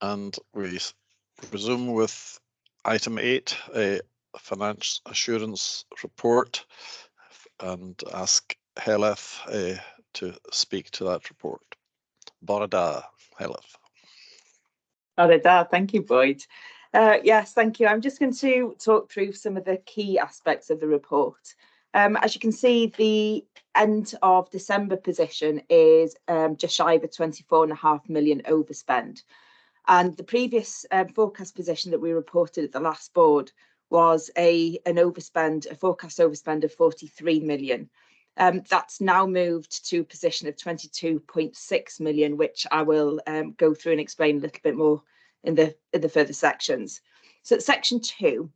And we resume with item 8, a financial assurance report, and ask Heleth to speak to that report. Borada, Heleth. Borada, thank you, Boyd. Yes, thank you. I'm just going to talk through some of the key aspects of the report. As you can see, the end of December position is just shy of a 24.5 million overspend. And the previous forecast position that we reported at the last board was an overspend, a forecast overspend of 43 million. That's now moved to a position of 22.6 million, which I will go through and explain a little bit more in the further sections. So at section 2,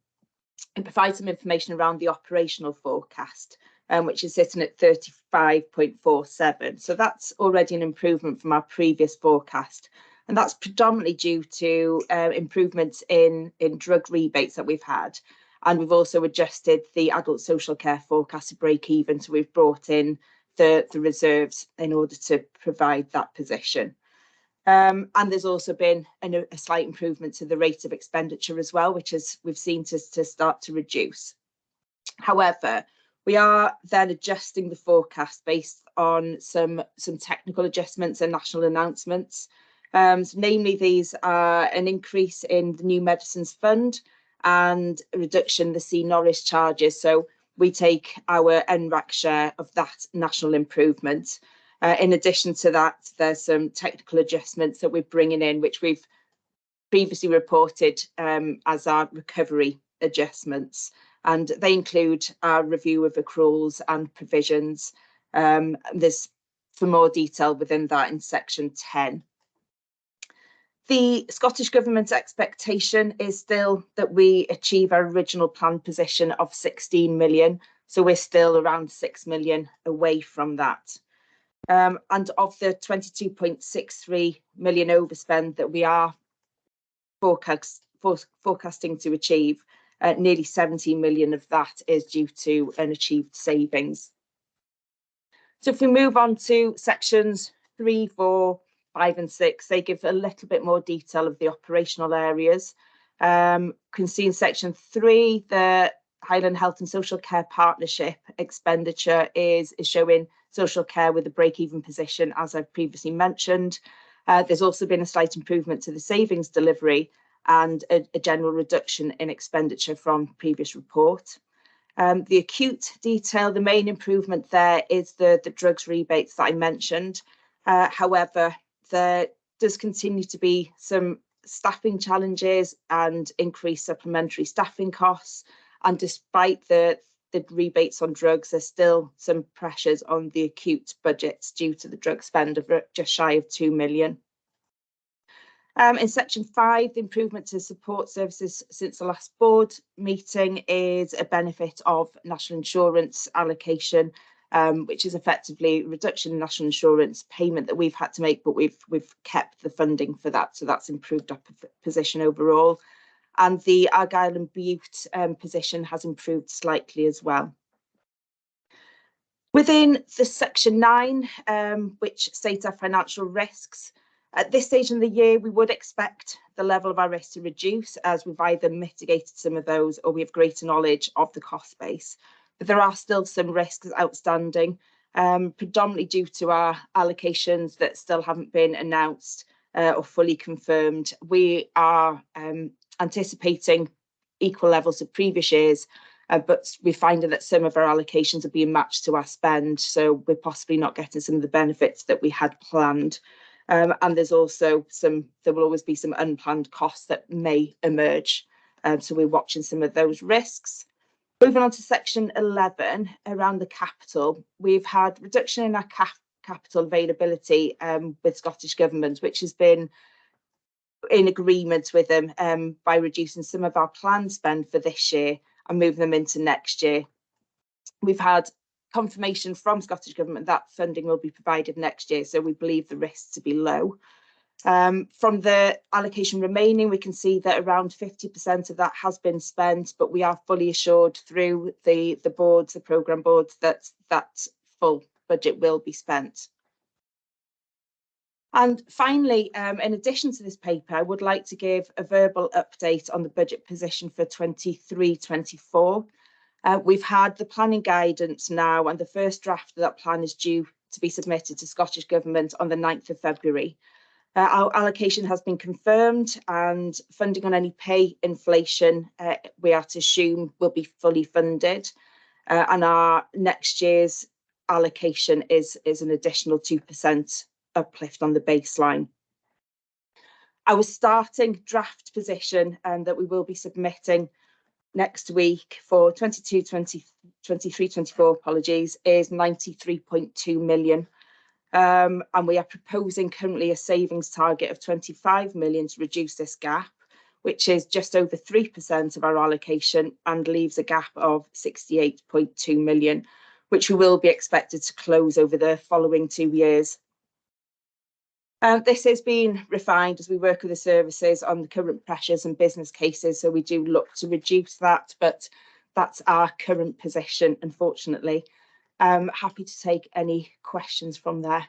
it provides some information around the operational forecast, which is sitting at 35.47. So that's already an improvement from our previous forecast. And that's predominantly due to improvements in drug rebates that we've had. And we've also adjusted the adult social care forecast to break even. So we've brought in the reserves in order to provide that position. And there's also been a slight improvement to the rate of expenditure as well, which we've seen to start to reduce. However, we are then adjusting the forecast based on some technical adjustments and national announcements. So namely, these are an increase in the New Medicines Fund and a reduction in the C. Norris charges. So we take our NRAC share of that national improvement. In addition to that, there's some technical adjustments that we're bringing in, which we've previously reported as our recovery adjustments. And they include our review of accruals and provisions. There's for more detail within that in section 10. The Scottish Government's expectation is still that we achieve our original planned position of 16 million. So we're still around 6 million away from that. And of the 22.63 million overspend that we are forecasting to achieve, nearly 17 million of that is due to unachieved savings. So if we move on to sections 3, 4, 5 and 6, they give a little bit more detail of the operational areas. You can see in section 3, the Highland Health and Social Care Partnership expenditure is showing social care with a break-even position, as I've previously mentioned. There's also been a slight improvement to the savings delivery and a general reduction in expenditure from previous report. The acute detail, the main improvement there is the drugs rebates that I mentioned. However, there does continue to be some staffing challenges and increased supplementary staffing costs. And despite the rebates on drugs, there's still some pressures on the acute budgets due to the drug spend of just shy of 2 million. In section 5, the improvement to support services since the last board meeting is a benefit of national insurance allocation, which is effectively a reduction in national insurance payment that we've had to make, but we've kept the funding for that. So that's improved our position overall. And the Argyll and Bute position has improved slightly as well. Within the section 9, which states our financial risks, at this stage in the year, we would expect the level of our risk to reduce as we've either mitigated some of those or we have greater knowledge of the cost base. But there are still some risks outstanding, predominantly due to our allocations that still haven't been announced or fully confirmed. We are anticipating equal levels of previous years, but we're finding that some of our allocations are being matched to our spend, so we're possibly not getting some of the benefits that we had planned. And there's also there will always be some unplanned costs that may emerge. So we're watching some of those risks. Moving on to section 11, around the capital, we've had reduction in our capital availability with Scottish Government, which has been in agreement with them by reducing some of our planned spend for this year and moving them into next year. We've had confirmation from Scottish Government that funding will be provided next year, so we believe the risks to be low. From the allocation remaining, we can see that around 50% of that has been spent, but we are fully assured through the boards, the programme boards, that full budget will be spent. And finally, in addition to this paper, I would like to give a verbal update on the budget position for 23-24. We've had the planning guidance now, and the first draft of that plan is due to be submitted to Scottish Government on the 9th of February. Our allocation has been confirmed, and funding on any pay inflation we are to assume will be fully funded. And our next year's allocation is an additional 2% uplift on the baseline. Our starting draft position that we will be submitting next week for 23-24, apologies, is 93.2 million. And we are proposing currently a savings target of 25 million to reduce this gap, which is just over 3% of our allocation and leaves a gap of 68.2 million, which we will be expected to close over the following 2 years. This has been refined as we work with the services on the current pressures and business cases, so we do look to reduce that, but that's our current position, unfortunately. Happy to take any questions from there.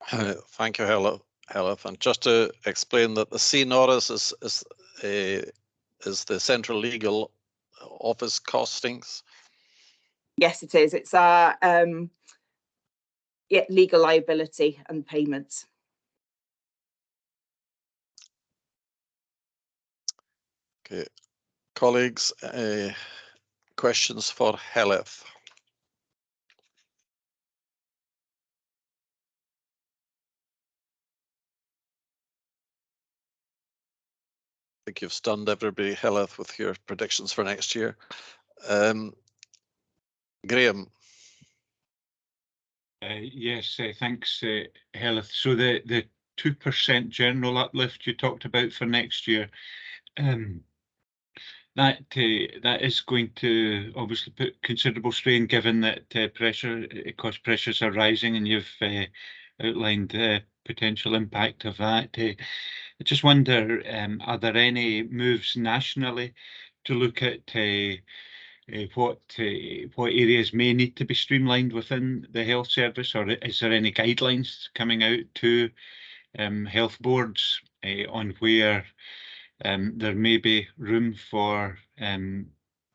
Thank you, Helen. And just to explain that the CNORIS is the Central Legal Office costings. Yes, it is. It's our legal liability and payments. Okay, colleagues, questions for Heleth? I think you've stunned everybody, Heleth, with your predictions for next year. Graham. Yes, thanks, Heleth. So the 2% general uplift you talked about for next year, that is going to obviously put considerable strain, given that cost pressures are rising, and you've outlined the potential impact of that. I just wonder, are there any moves nationally to look at what areas may need to be streamlined within the health service, or is there any guidelines coming out to health boards on where there may be room for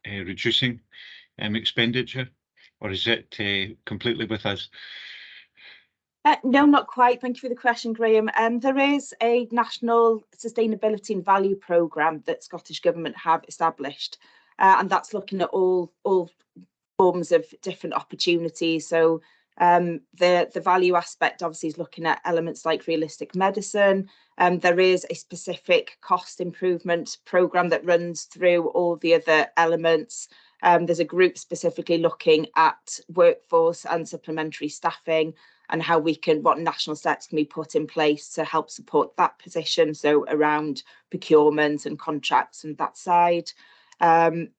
reducing expenditure, or is it completely with us? No, not quite. Thank you for the question, Graham. There is a national sustainability and value programme that Scottish Government have established, and that's looking at all forms of different opportunities. So the value aspect obviously is looking at elements like realistic medicine. There is a specific cost improvement programme that runs through all the other elements. There's a group specifically looking at workforce and supplementary staffing, and how what national steps can be put in place to help support that position. So around procurement and contracts and that side. There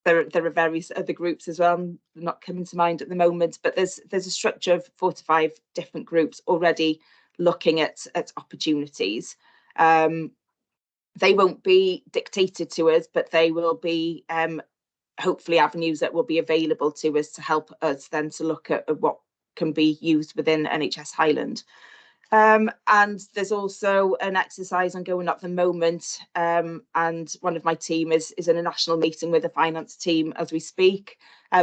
are various other groups as well, not coming to mind at the moment, but there's a structure of 4 to 5 different groups already looking at opportunities. They won't be dictated to us, but they will be hopefully avenues that will be available to us to help us then to look at what can be used within NHS Highland. And there's also an exercise ongoing at the moment, and one of my team is in a national meeting with the finance team as we speak,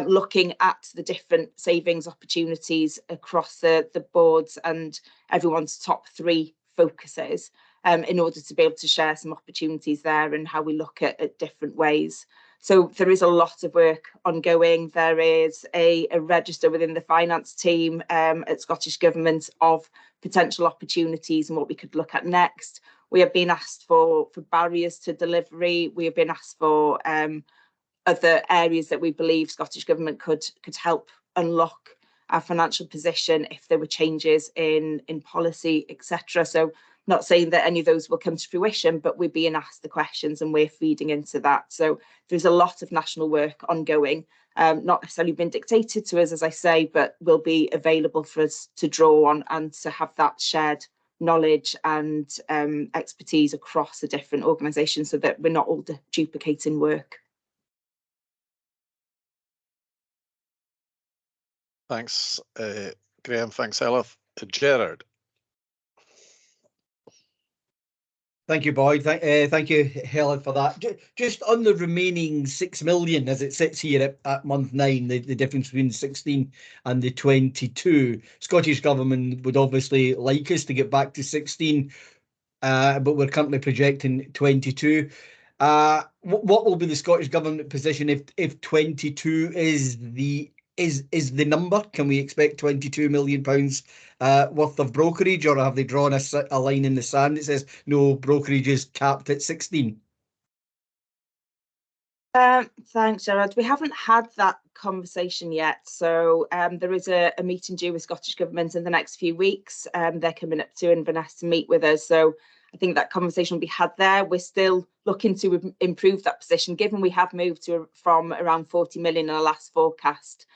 looking at the different savings opportunities across the boards and everyone's top 3 focuses, in order to be able to share some opportunities there and how we look at different ways. So there is a lot of work ongoing. There is a register within the finance team at Scottish Government of potential opportunities and what we could look at next. We have been asked for barriers to delivery. We have been asked for other areas that we believe Scottish Government could help unlock our financial position if there were changes in policy, etc. So not saying that any of those will come to fruition, but we're being asked the questions and we're feeding into that. So there's a lot of national work ongoing, not necessarily been dictated to us, as I say, but will be available for us to draw on and to have that shared knowledge and expertise across the different organisations so that we're not all duplicating work. Thanks, Graham. Thanks, Elif. Gerard. Thank you, Boyd. Thank you, Helen, for that. Just on the remaining 6 million, as it sits here at month 9, the difference between 16 and the 22. Scottish Government would obviously like us to get back to 16, but we're currently projecting 22. What will be the Scottish Government position if 22 is the number? Can we expect £22 million worth of brokerage, or have they drawn a line in the sand that says no, brokerage is capped at 16? Thanks, Gerard. We haven't had that conversation yet. So there is a meeting due with Scottish Government in the next few weeks. They're coming up to Inverness to meet with us. So I think that conversation will be had there. We're still looking to improve that position, given we have moved from around 40 million in our last forecast.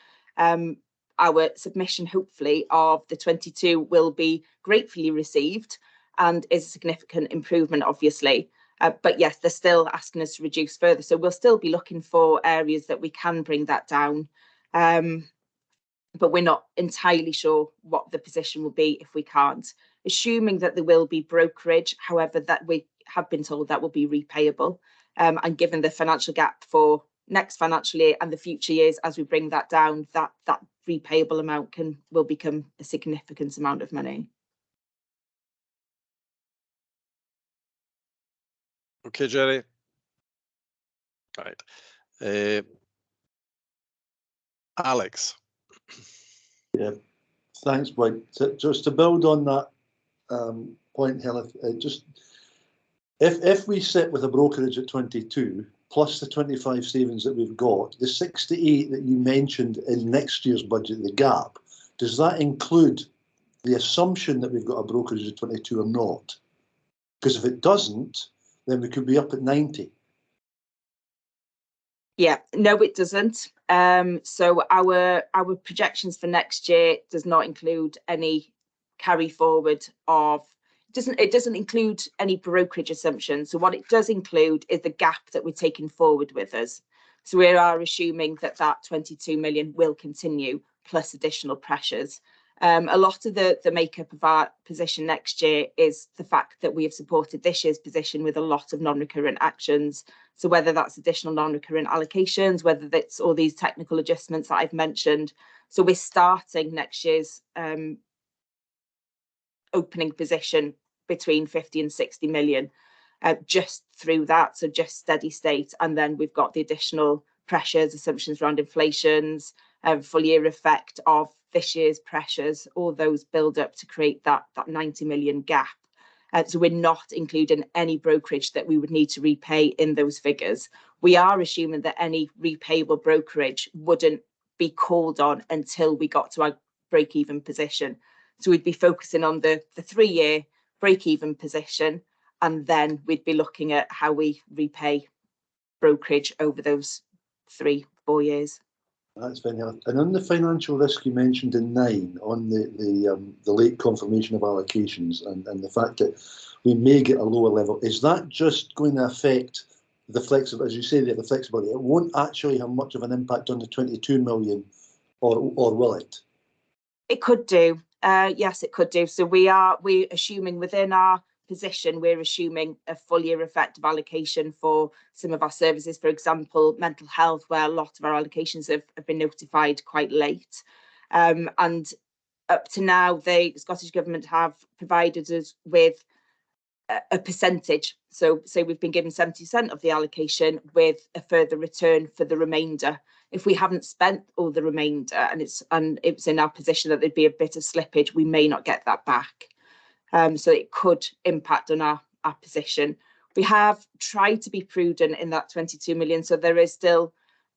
Our submission, hopefully, of the 22 will be gratefully received and is a significant improvement, obviously. But yes, they're still asking us to reduce further. So we'll still be looking for areas that we can bring that down. But we're not entirely sure what the position will be if we can't. Assuming that there will be brokerage, however, that we have been told that will be repayable. And given the financial gap for next financial year and the future years, as we bring that down, that repayable amount will become a significant amount of money. Okay, Jerry. All right. Alex. Yeah, thanks, Boyd. So just to build on that point, Helen, just if we sit with a brokerage at 22 plus the 25 savings that we've got, the 68 that you mentioned in next year's budget, the gap, does that include the assumption that we've got a brokerage at 22 or not? Because if it doesn't, then we could be up at 90. Yeah, no, it doesn't. So our projections for next year does not include any carry forward of it doesn't include any brokerage assumptions. So what it does include is the gap that we're taking forward with us. So we are assuming that 22 million will continue plus additional pressures. A lot of the makeup of our position next year is the fact that we have supported this year's position with a lot of non-recurrent actions. So whether that's additional non-recurrent allocations, whether that's all these technical adjustments that I've mentioned. So we're starting next year's opening position between 50 and 60 million just through that. So just steady state. And then we've got the additional pressures, assumptions around inflations, full year effect of this year's pressures, all those build up to create that 90 million gap. So we're not including any brokerage that we would need to repay in those figures. We are assuming that any repayable brokerage wouldn't be called on until we got to our break-even position. So we'd be focusing on the 3-year break-even position, and then we'd be looking at how we repay brokerage over those 3-4 years. That's very helpful. And on the financial risk you mentioned in 9, on the late confirmation of allocations and the fact that we may get a lower level, is that just going to affect the flexibility, as you say, the flexibility? It won't actually have much of an impact on the 22 million, or will it? It could do. Yes, it could do. So we're assuming within our position, we're assuming a full year effect of allocation for some of our services, for example, mental health, where a lot of our allocations have been notified quite late. And up to now, the Scottish Government have provided us with a percentage. So we've been given 70% of the allocation with a further return for the remainder. If we haven't spent all the remainder and it's in our position that there'd be a bit of slippage, we may not get that back. So it could impact on our position. We have tried to be prudent in that 22 million. So there is still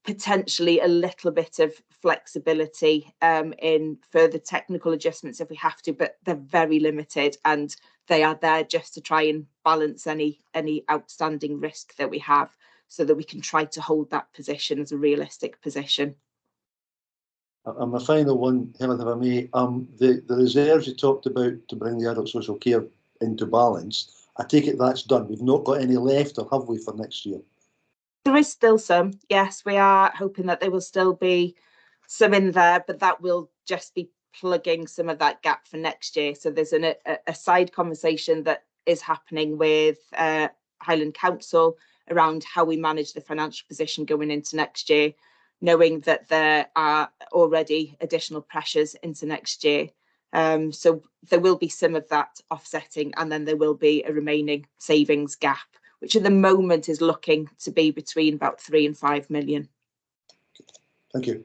potentially a little bit of flexibility in further technical adjustments if we have to, but they're very limited and they are there just to try and balance any outstanding risk that we have so that we can try to hold that position as a realistic position. And my final one, Helen, if I may, the reserves you talked about to bring the adult social care into balance, I take it that's done. We've not got any left, or have we, for next year? There is still some. Yes, we are hoping that there will still be some in there, but that will just be plugging some of that gap for next year. So there's a side conversation that is happening with Highland Council around how we manage the financial position going into next year, knowing that there are already additional pressures into next year. So there will be some of that offsetting, and then there will be a remaining savings gap, which at the moment is looking to be between about 3 and 5 million. Thank you.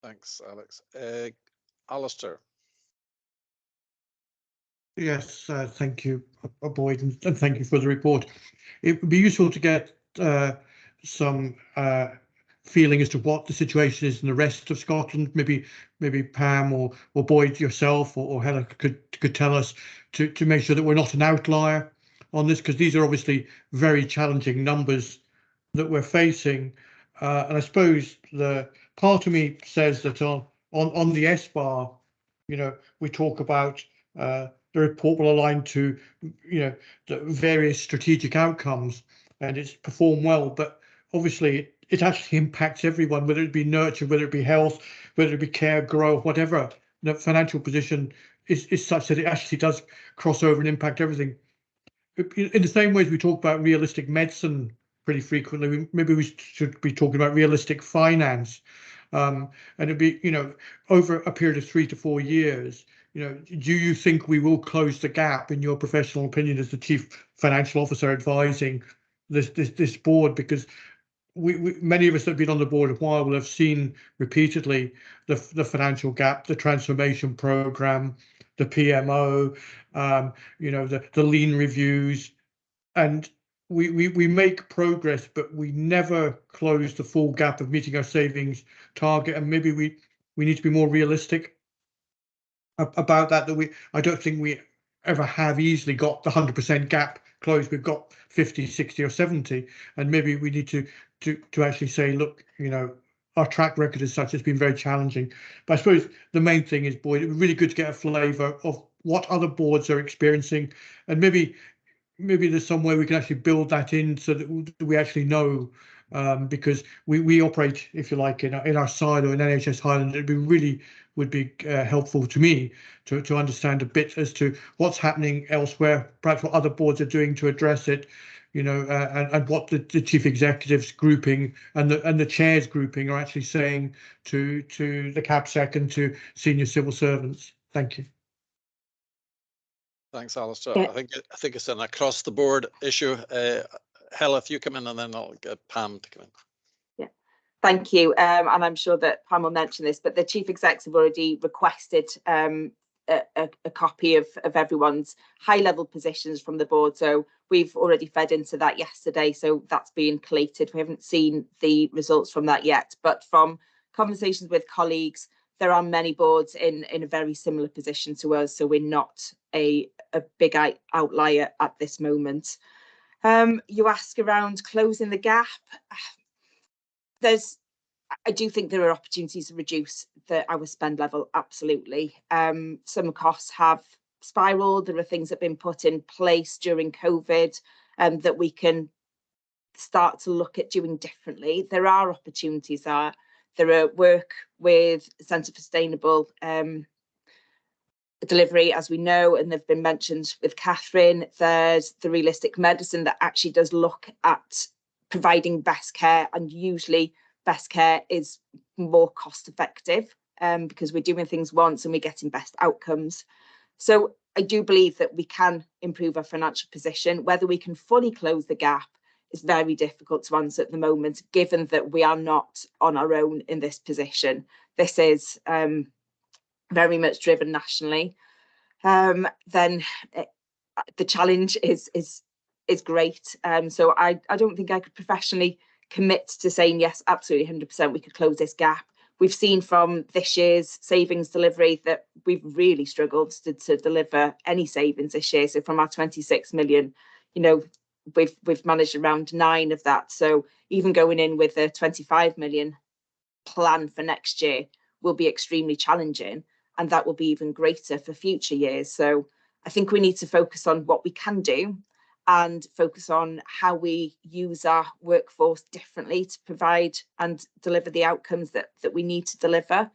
Thanks, Alex. Alistair. Yes, thank you, Boyd, and thank you for the report. It would be useful to get some feeling as to what the situation is in the rest of Scotland. Maybe Pam or Boyd yourself or Helen could tell us to make sure that we're not an outlier on this, because these are obviously very challenging numbers that we're facing. And I suppose the part of me says that on the S-bar, we talk about the report will align to, the various strategic outcomes, and it's performed well. But obviously, it actually impacts everyone, whether it be nurture, whether it be health, whether it be care, growth, whatever. The financial position is such that it actually does cross over and impact everything. In the same way as we talk about realistic medicine pretty frequently, maybe we should be talking about realistic finance. And it'd be, over a period of 3 to 4 years, do you think we will close the gap, in your professional opinion, as the chief financial officer advising this board? Because many of us that have been on the board a while will have seen repeatedly the financial gap, the transformation program, the PMO, the lean reviews, and we make progress, but we never close the full gap of meeting our savings target. And maybe we need to be more realistic about that. I don't think we ever have easily got the 100% gap closed. We've got 50, 60 or 70, and maybe we need to actually say, look, our track record as such has been very challenging. But I suppose the main thing is, Boyd, it would be really good to get a flavour of what other boards are experiencing, and maybe there's some way we can actually build that in so that we actually know, because we operate, if you like, in our silo in NHS Highland. It would be helpful to me to understand a bit as to what's happening elsewhere, perhaps what other boards are doing to address it, and what the chief executives grouping and the chairs grouping are actually saying to the CAPSEC and to senior civil servants. Thank you. Thanks, Alistair. Yeah. I think it's an across the board issue. Helen, if you come in, and then I'll get Pam to come in. Yeah, thank you. And I'm sure that Pam will mention this, but the chief execs have already requested a copy of everyone's high level positions from the board. So we've already fed into that yesterday. So that's being collated. We haven't seen the results from that yet, but from conversations with colleagues, there are many boards in a very similar position to us. So we're not a big outlier at this moment. You ask around closing the gap. I do think there are opportunities to reduce our spend level, absolutely. Some costs have spiraled. There are things that have been put in place during COVID that we can start to look at doing differently. There are opportunities there. There are work with Centre for Sustainable Delivery, as we know, and they've been mentioned with Catherine. There's the realistic medicine that actually does look at providing best care, and usually best care is more cost effective because we're doing things once and we're getting best outcomes. So I do believe that we can improve our financial position. Whether we can fully close the gap is very difficult to answer at the moment, given that we are not on our own in this position. This is very much driven nationally. Then the challenge is great. So I don't think I could professionally commit to saying yes, absolutely 100% we could close this gap. We've seen from this year's savings delivery that we've really struggled to deliver any savings this year. So from our 26 million, we've managed around 9 of that. So even going in with a 25 million plan for next year will be extremely challenging, and that will be even greater for future years. So I think we need to focus on what we can do and focus on how we use our workforce differently to provide and deliver the outcomes that we need to deliver.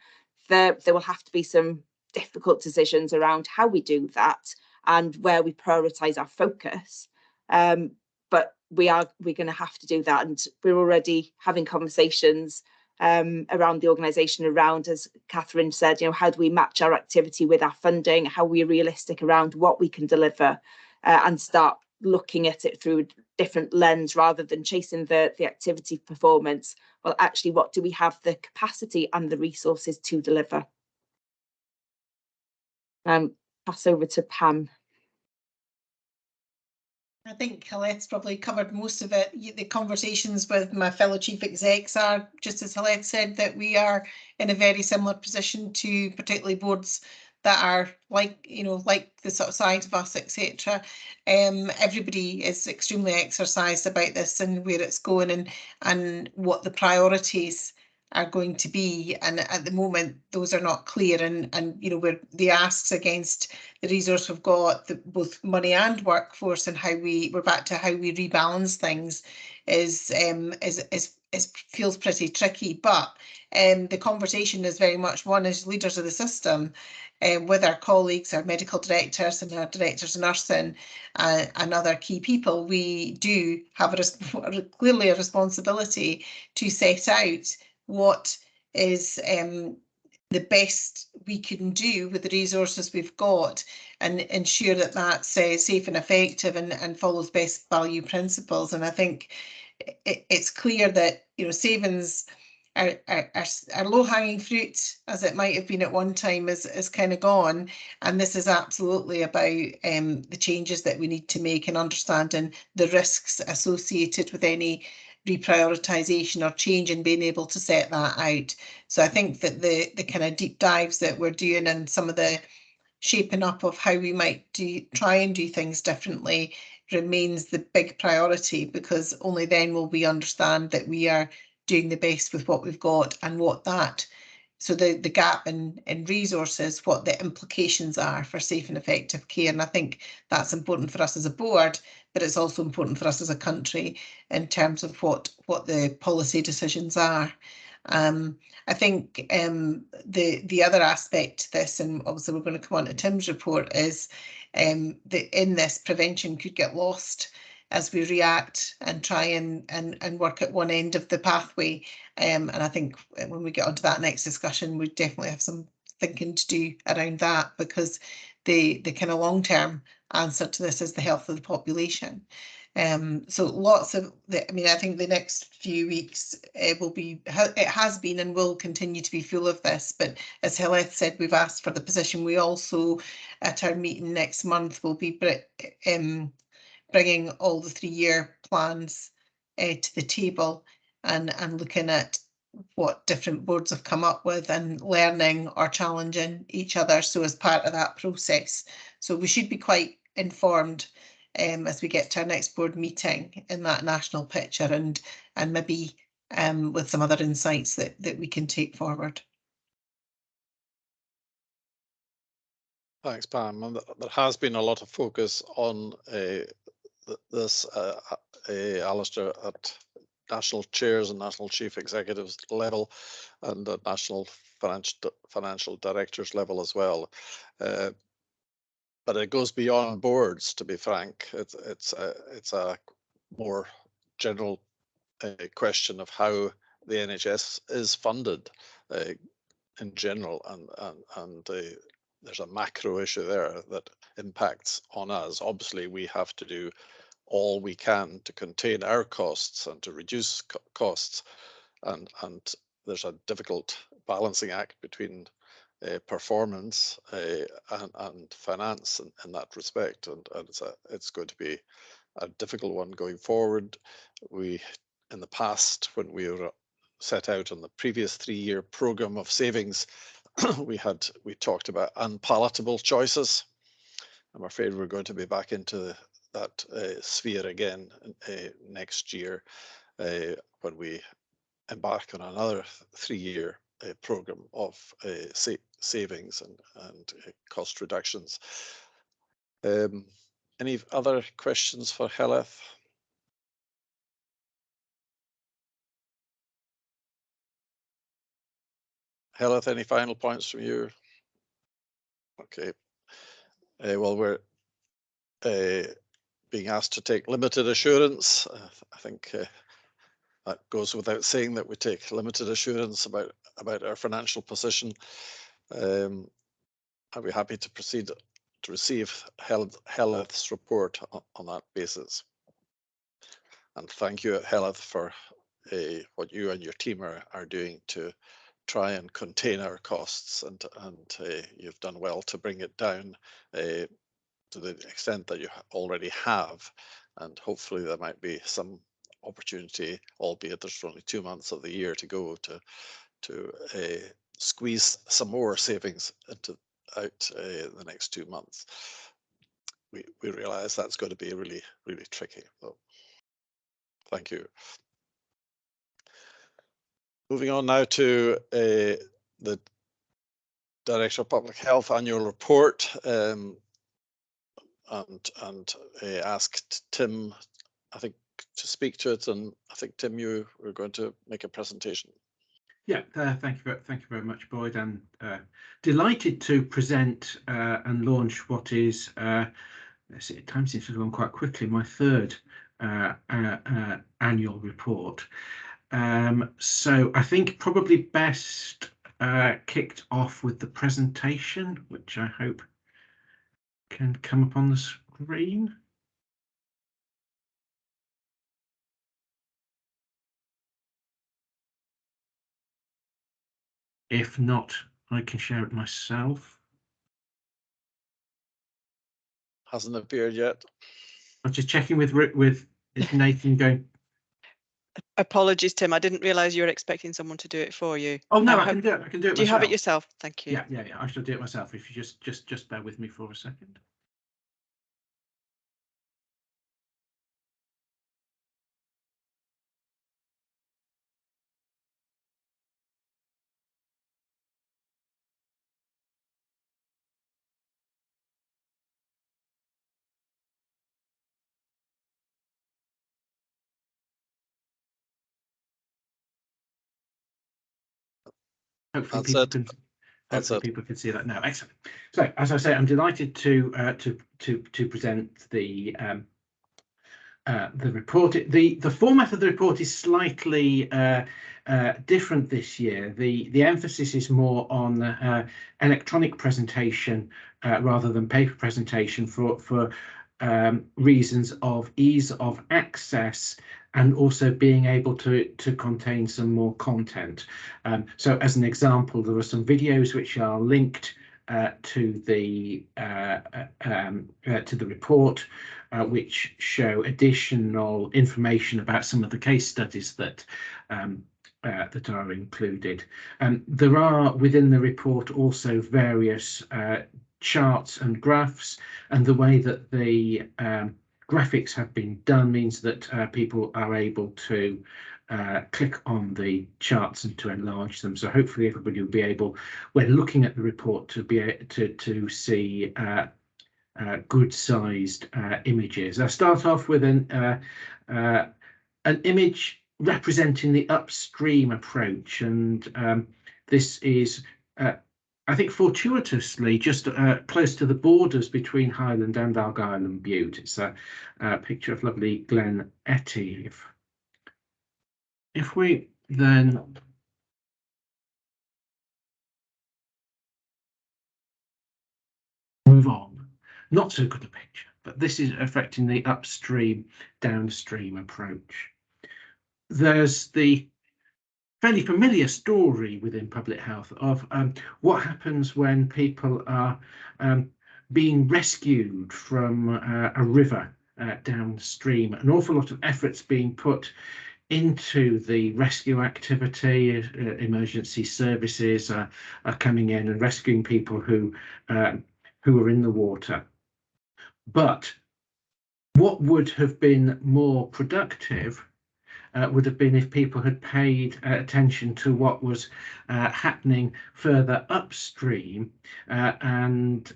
There will have to be some difficult decisions around how we do that and where we prioritise our focus. But we're going to have to do that, and we're already having conversations around the organisation around, as Catherine said, how do we match our activity with our funding? How are we realistic around what we can deliver, and start looking at it through a different lens rather than chasing the activity performance. Well, actually, what do we have the capacity and the resources to deliver? Pass over to Pam. I think Hilet's probably covered most of it. The conversations with my fellow chief execs are, just as Hilet said, that we are in a very similar position to particularly boards that are like the sort of size of us, etc. Everybody is extremely exercised about this and where it's going and what the priorities are going to be, and at the moment those are not clear, and where the asks against the resource we've got, both money and workforce, and how we're back to how we rebalance things is feels pretty tricky. But the conversation is very much one as leaders of the system, with our colleagues, our medical directors and our directors of nursing and other key people. We do have clearly a responsibility to set out what is the best we can do with the resources we've got, and ensure that that's safe and effective and follows best value principles. And I think it's clear that savings are low-hanging fruit, as it might have been at one time, is kind of gone, and this is absolutely about the changes that we need to make and understanding the risks associated with any reprioritisation or change, and being able to set that out. So I think that the kind of deep dives that we're doing and some of the shaping up of how we might try and do things differently remains the big priority, because only then will we understand that we are doing the best with what we've got, and what that, so the gap in resources, what the implications are for safe and effective care. And I think that's important for us as a board, but it's also important for us as a country in terms of what the policy decisions are. I think the other aspect to this, and obviously we're going to come on to Tim's report, is that in this, prevention could get lost as we react and try and work at one end of the pathway. And I think when we get onto that next discussion, we definitely have some thinking to do around that, because the kind of long-term answer to this is the health of the population. So lots of I think the next few weeks it has been and will continue to be full of this. But as Hilet said, we've asked for the position. We also, at our meeting next month, will be bringing all the 3-year plans to the table and looking at what different boards have come up with, and learning or challenging each other, so as part of that process. So we should be quite informed as we get to our next board meeting in that national picture, and maybe with some other insights that we can take forward. Thanks, Pam. And there has been a lot of focus on this, Alistair, at national chairs and national chief executives level, and at national financial directors level as well. But it goes beyond boards, to be frank. It's a more general question of how the NHS is funded in general, and there's a macro issue there that impacts on us. Obviously, we have to do all we can to contain our costs and to reduce costs, and there's a difficult balancing act between performance and finance in that respect, and it's going to be a difficult one going forward. We, in the past, when we were set out on the previous 3-year program of savings, we talked about unpalatable choices. I'm afraid we're going to be back into that sphere again next year when we embark on another 3-year program of savings and cost reductions. In Any other questions for Heleth? Heleth, any final points from you? Okay. Well, we're being asked to take limited assurance. I think that goes without saying that we take limited assurance about our financial position. I'd be happy to proceed to receive Heleth's report on that basis. And thank you, Heleth, for what you and your team are doing to try and contain our costs, and you've done well to bring it down to the extent that you already have, and hopefully there might be some opportunity, albeit there's only 2 months of the year to go, to squeeze some more savings out the next 2 months. We realize that's going to be really tricky. So thank you. Moving on now to the Director of Public Health annual report, and asked Tim, I think, to speak to it. And I think, Tim, you were going to make a presentation. Yeah, thank you very much, Boyd. I'm delighted to present and launch what is, time seems to have gone quite quickly, my third annual report. So I think probably best kicked off with the presentation, which I hope can come up on the screen. If not, I can share it myself. Hasn't appeared yet. I'm just checking with is Nathan going. Apologies, Tim. I didn't realise you were expecting someone to do it for you. Oh no, I can do it. I can do it. Do you have it yourself? Thank you. Yeah. I shall do it myself. If you just bear with me for a second. Hopefully people can see that now. Excellent. So, as I say, I'm delighted to present the report. The format of the report is slightly different this year. The emphasis is more on electronic presentation rather than paper presentation for reasons of ease of access and also being able to contain some more content. So as an example, there are some videos which are linked to the report, which show additional information about some of the case studies that that are included. There are within the report also various charts and graphs, and the way that the graphics have been done means that people are able to click on the charts and to enlarge them. So hopefully everybody will be able, when looking at the report, to be able to see good sized images. I start off with an image representing the upstream approach, and this is I think fortuitously just close to the borders between Highland and Argyll and Bute. It's a picture of lovely Glen Etty. If we then move on, not so good a picture, but this is affecting the upstream downstream approach. There's the fairly familiar story within public health of what happens when people are being rescued from a river downstream. An awful lot of effort's being put into the rescue activity. Emergency services are coming in and rescuing people who are in the water. But what would have been more productive would have been if people had paid attention to what was happening further upstream and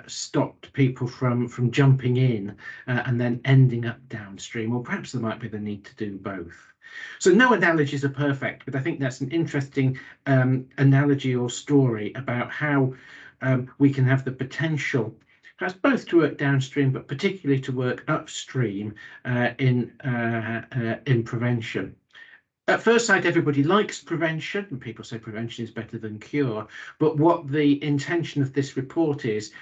stopped people from jumping in and then ending up downstream, or perhaps there might be the need to do both. So no analogies are perfect, but I think that's an interesting analogy or story about how we can have the potential perhaps both to work downstream, but particularly to work upstream in prevention. At first sight, everybody likes prevention, and people say prevention is better than cure. But what the intention of this report is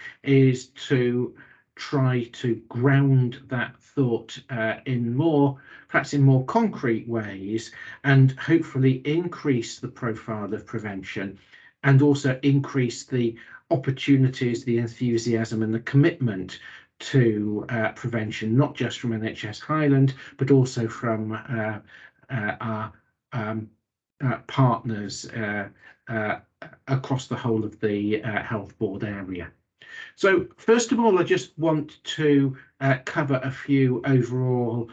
to try to ground that thought perhaps in more concrete ways, and hopefully increase the profile of prevention, and also increase the opportunities, the enthusiasm and the commitment to prevention, not just from NHS Highland, but also from our partners across the whole of the health board area. So first of all, I just want to cover a few overall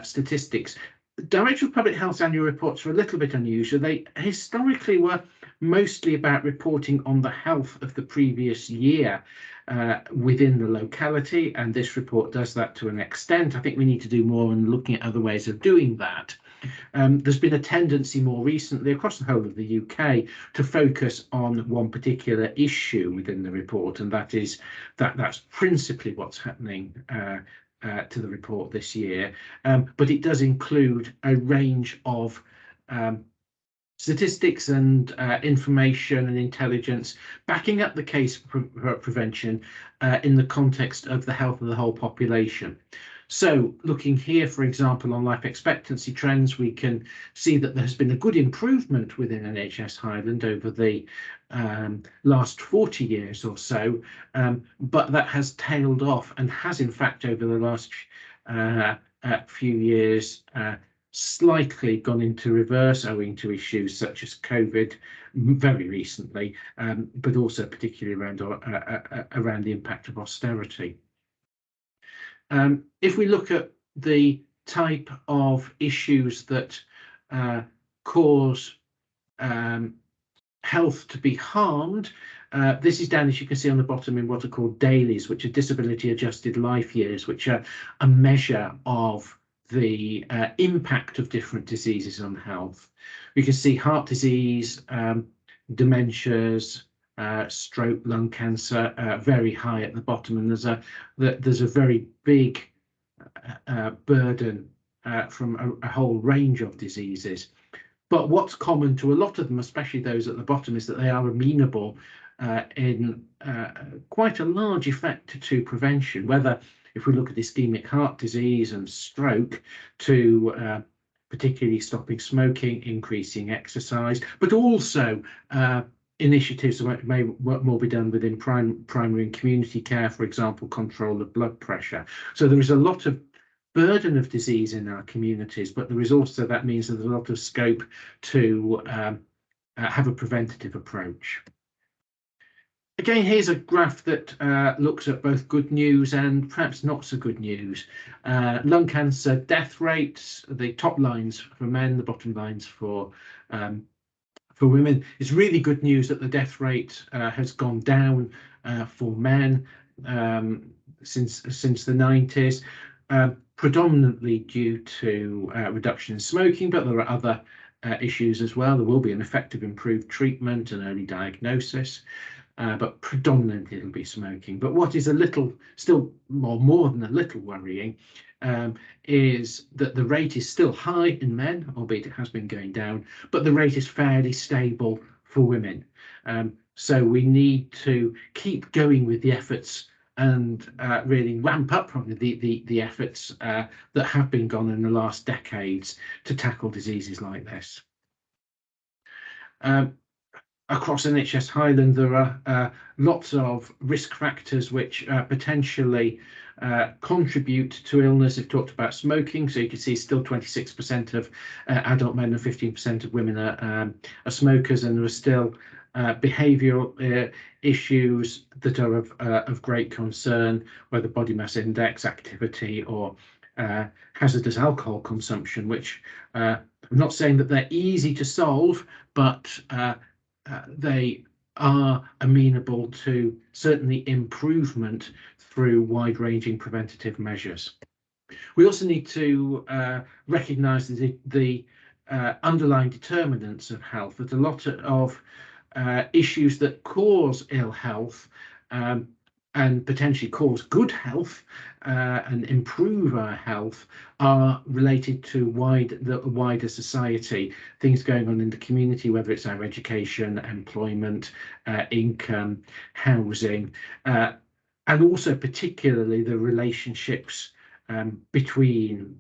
statistics. The Director of Public Health's annual reports are a little bit unusual. They historically were mostly about reporting on the health of the previous year within the locality, and this report does that to an extent. I think we need to do more in looking at other ways of doing that. There's been a tendency more recently across the whole of the UK to focus on one particular issue within the report, and that's principally what's happening to the report this year, but it does include a range of statistics and information and intelligence backing up the case for prevention in the context of the health of the whole population. So looking here, for example, on life expectancy trends, we can see that there has been a good improvement within NHS Highland over the last 40 years or so, but that has tailed off and has in fact over the last few years slightly gone into reverse owing to issues such as COVID very recently, but also particularly around the impact of austerity. If we look at the type of issues that cause health to be harmed, this is down, as you can see on the bottom, in what are called DALYs, which are disability adjusted life years, which are a measure of the impact of different diseases on health. We can see heart disease, dementias, stroke, lung cancer, very high at the bottom, and there's a very big burden from a whole range of diseases. But what's common to a lot of them, especially those at the bottom, is that they are amenable in quite a large effect to prevention, whether if we look at ischemic heart disease and stroke, to particularly stopping smoking, increasing exercise, but also initiatives that may more be done within primary and community care, for example, control of blood pressure. So there is a lot of burden of disease in our communities, but there is also, that means there's a lot of scope to have a preventative approach. Again, here's a graph that looks at both good news and perhaps not so good news. Lung cancer death rates, the top lines for men, the bottom lines for women. It's really good news that the death rate has gone down for men since the 90s, predominantly due to reduction in smoking, but there are other issues as well. There will be an effective improved treatment and early diagnosis, but predominantly it'll be smoking. But what is a little, still more than a little worrying, is that the rate is still high in men, albeit it has been going down, but the rate is fairly stable for women. So we need to keep going with the efforts and really ramp up the efforts that have been gone in the last decades to tackle diseases like this. Across NHS Highland, there are lots of risk factors which potentially contribute to illness. I've talked about smoking, so you can see still 26% of adult men and 15% of women are smokers, and there are still behavioural issues that are of great concern, whether body mass index, activity, or hazardous alcohol consumption, which I'm not saying that they're easy to solve, but they are amenable to certainly improvement through wide-ranging preventative measures. We also need to recognise the underlying determinants of health, that a lot of issues that cause ill health and potentially cause good health and improve our health are related to the wider society, things going on in the community, whether it's our education, employment, income, housing, and also particularly the relationships between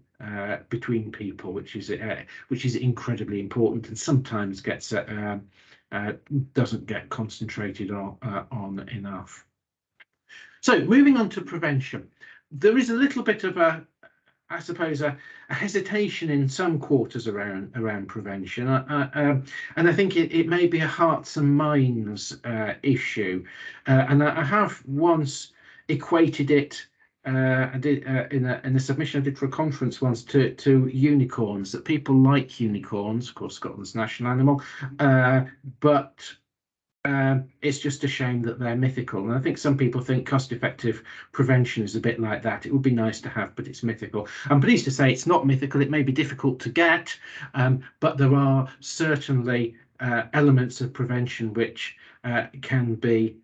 people, which is incredibly important and sometimes gets doesn't get concentrated on enough. So moving on to prevention, there is a little bit of I suppose a hesitation in some quarters around prevention, and I think it may be a hearts and minds issue, and I have once equated it. I did in a submission I did for a conference once to unicorns, that people like unicorns, of course Scotland's national animal, but it's just a shame that they're mythical. And I think some people think cost-effective prevention is a bit like that. It would be nice to have, but it's mythical. I'm pleased to say it's not mythical. It may be difficult to get, but there are certainly elements of prevention which can be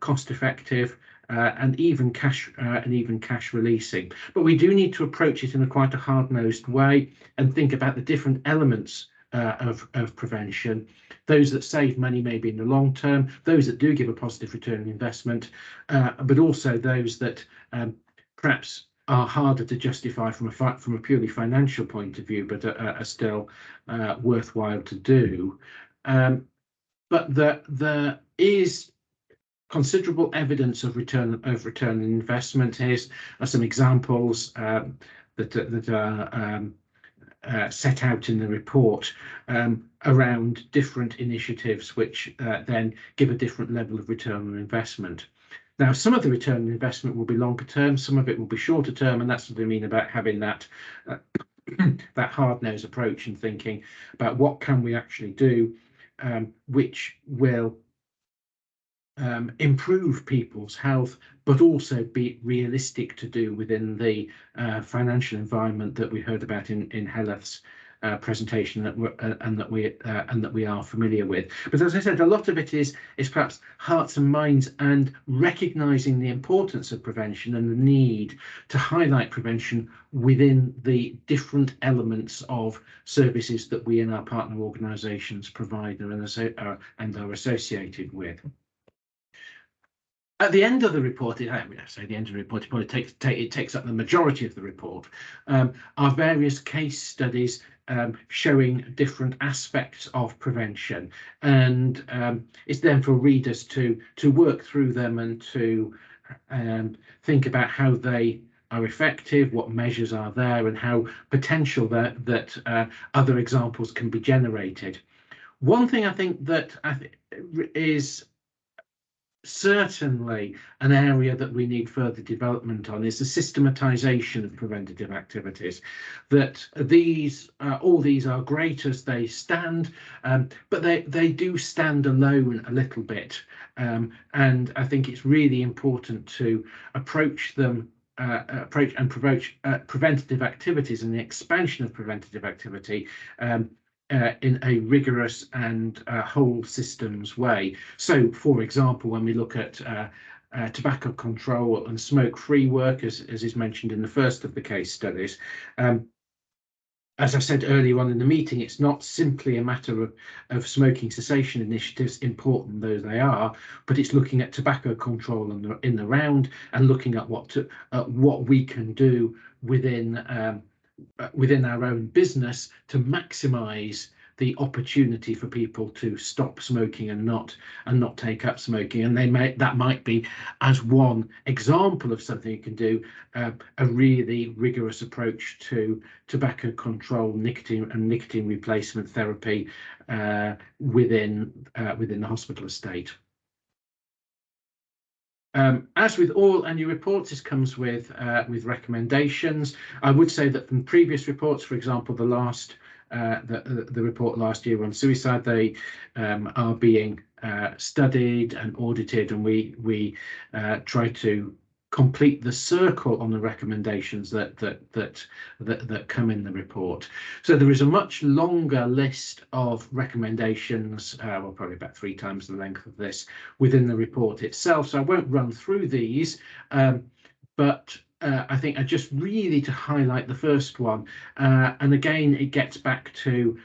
cost-effective and even cash releasing. But we do need to approach it in quite a hard-nosed way and think about the different elements of prevention, those that save money maybe in the long term, those that do give a positive return on investment, but also those that perhaps are harder to justify from a purely financial point of view, but are still worthwhile to do. But there is considerable evidence of return on investment. Here's some examples that are set out in the report around different initiatives which then give a different level of return on investment. Now, some of the return on investment will be longer term, some of it will be shorter term, and that's what I mean about having that that hard-nosed approach and thinking about what can we actually do which will improve people's health, but also be realistic to do within the financial environment that we heard about in Heleth's presentation, that we are familiar with. But as I said, a lot of it is perhaps hearts and minds, and recognising the importance of prevention and the need to highlight prevention within the different elements of services that we and our partner organisations provide and are associated with. At the end of the report, it probably takes up the majority of the report, are various case studies showing different aspects of prevention, and it's then for readers to work through them and to think about how they are effective, what measures are there, and how potential that other examples can be generated. One thing I think that is certainly an area that we need further development on is the systematization of preventative activities. That all these are great as they stand, but they do stand alone a little bit, and I think it's really important to approach preventative activities and the expansion of preventative activity in a rigorous and whole systems way. So, for example, when we look at tobacco control and smoke-free work, as is mentioned in the first of the case studies, as I said earlier on in the meeting, it's not simply a matter of smoking cessation initiatives, important though they are, but it's looking at tobacco control in the round and looking at what we can do within our own business to maximise the opportunity for people to stop smoking and not take up smoking. And that might be, as one example of something you can do, a really rigorous approach to tobacco control, nicotine replacement therapy within the hospital estate. As with all annual reports, this comes with recommendations. I would say that from previous reports, for example, the report last year on suicide, they are being studied and audited, and we try to complete the circle on the recommendations that come in the report. So there is a much longer list of recommendations, well, probably about 3 times the length of this, within the report itself. So I won't run through these, but I think I just really to highlight the first one. And again, it gets back to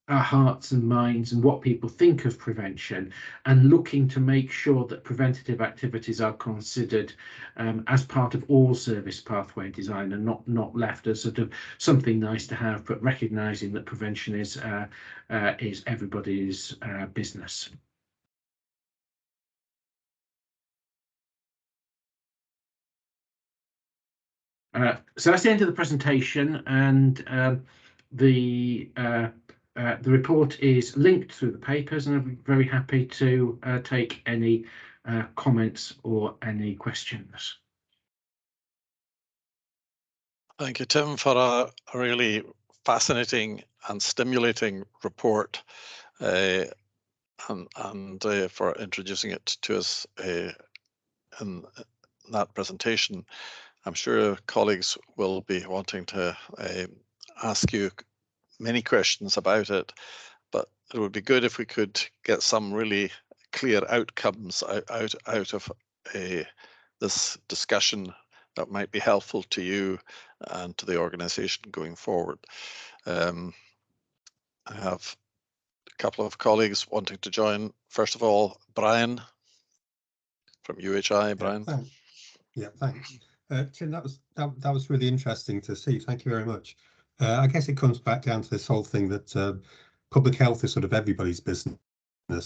our hearts and minds and what people think of prevention, and looking to make sure that preventative activities are considered as part of all service pathway design, and not left as sort of something nice to have, but recognising that prevention is everybody's business. So that's the end of the presentation, and the report is linked through the papers, and I'm very happy to take any comments or any questions. Thank you, Tim, for a really fascinating and stimulating report, and for introducing it to us in that presentation. I'm sure colleagues will be wanting to ask you many questions about it, but it would be good if we could get some really clear outcomes out of this discussion that might be helpful to you and to the organisation going forward. I have a couple of colleagues wanting to join. First of all, Brian from UHI. Brian. Yeah, thanks. Tim, that was really interesting to see. Thank you very much. I guess it comes back down to this whole thing that public health is sort of everybody's business,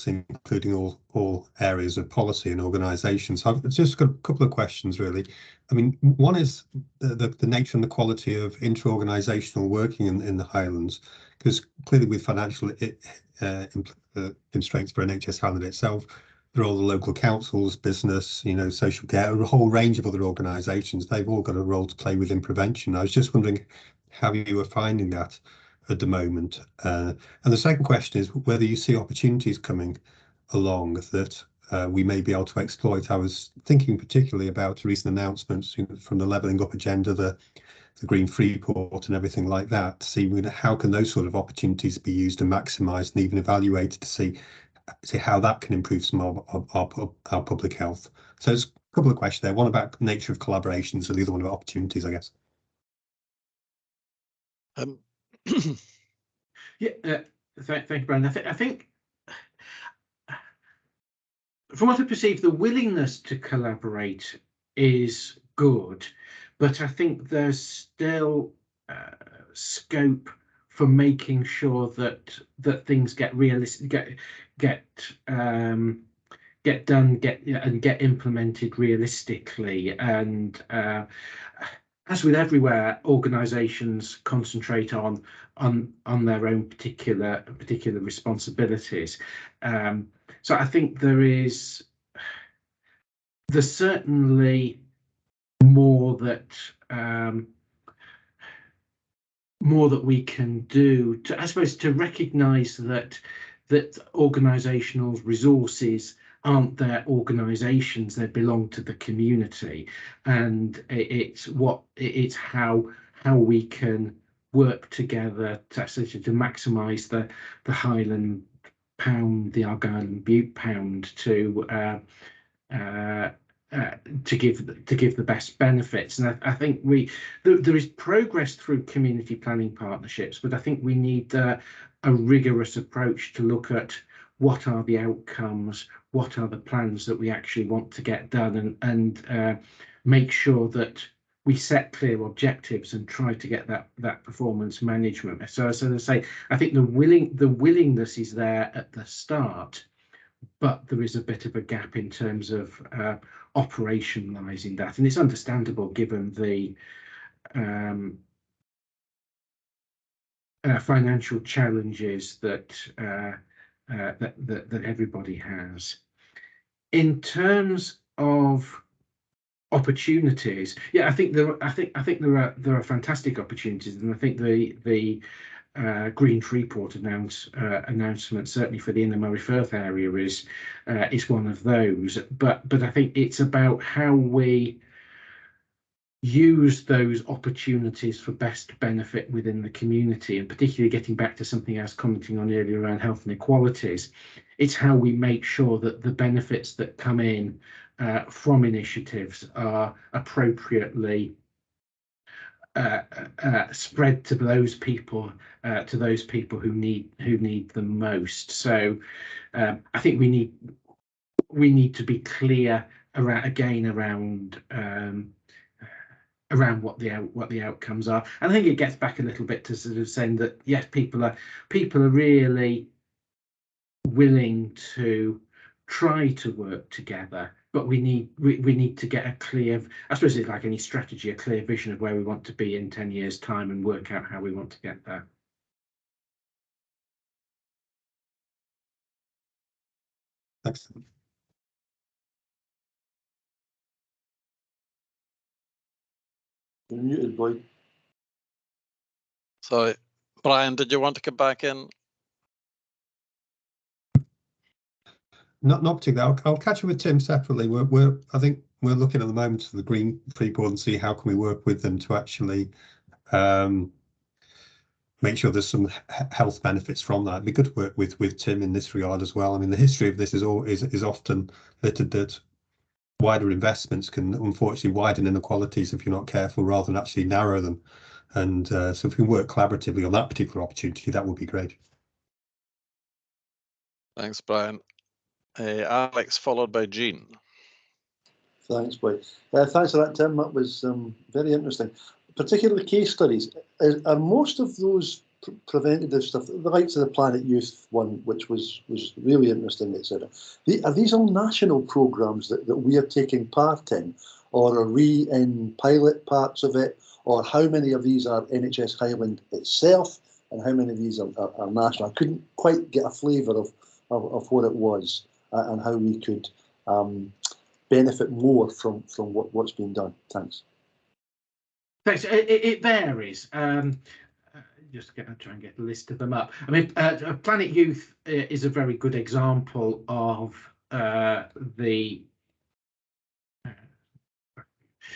including all areas of policy and organisations. So I've just got a couple of questions, really. I mean, one is the nature and the quality of inter-organisational working in the Highlands, because clearly with financial constraints for NHS Highland itself, there are all the local councils, business, social care, a whole range of other organisations. They've all got a role to play within prevention. I was just wondering how you were finding that at the moment. And the second question is whether you see opportunities coming along that we may be able to exploit. I was thinking particularly about recent announcements from the Levelling Up agenda, the Green Freeport and everything like that, to see how can those sort of opportunities be used and maximised and even evaluated to see how that can improve some of our public health. So there's a couple of questions there, one about the nature of collaborations and the other one about opportunities, I guess. Yeah, thank you, Brian. I think from what I perceive, the willingness to collaborate is good, but I think there's still scope for making sure that things get realistic, get done, get implemented realistically. And as with everywhere, organisations concentrate on their own particular responsibilities. So I think there's certainly more that we can do to, I suppose, to recognise that organisational resources aren't their organisations; they belong to the community, and it's how we can work together to maximise the Highland pound, the Argyll and Bute pound, to give the best benefits. And I think there is progress through community planning partnerships, but I think we need a rigorous approach to look at what are the outcomes, what are the plans that we actually want to get done, and make sure that we set clear objectives and try to get that performance management. So as I say, I think the willingness is there at the start, but there is a bit of a gap in terms of operationalising that, and it's understandable given the financial challenges that everybody has. In terms of opportunities, yeah, I think there are fantastic opportunities, and I think the Green Freeport announcement, certainly for the Inner Moray Firth area, is one of those. But I think it's about how we use those opportunities for best benefit within the community, and particularly getting back to something I was commenting on earlier around health inequalities. It's how we make sure that the benefits that come in from initiatives are appropriately spread to those people who need them most. So I think we need to be clear around what the outcomes are. And I think it gets back a little bit to sort of saying that yes, people are really willing to try to work together, but we need to get a clear, I suppose it's like any strategy, a clear vision of where we want to be in 10 years' time and work out how we want to get there. Excellent. You're muted, Boyd. So, Brian, did you want to come back in? Not particularly. I'll catch up with Tim separately. I think we're looking at the moment to the Green Freeport and see how can we work with them to actually make sure there's some health benefits from that. It'd be good to work with Tim in this regard as well. I mean, the history of this is often littered that wider investments can unfortunately widen inequalities if you're not careful, rather than actually narrow them. And so if we can work collaboratively on that particular opportunity, that would be great. Thanks, Brian. Alex, followed by Jean. Thanks, Boyd. Thanks for that, Tim. That was very interesting. Particularly case studies. Are most of those preventative stuff, the likes of the Planet Youth one, which was really interesting, etc. Are these all national programmes that we are taking part in, or are we in pilot parts of it, or how many of these are NHS Highland itself, and how many of these are national? I couldn't quite get a flavour of what it was and how we could benefit more from what's being done. Thanks. Thanks. It varies. Just try and get a list of them up. I mean, Planet Youth is a very good example of the.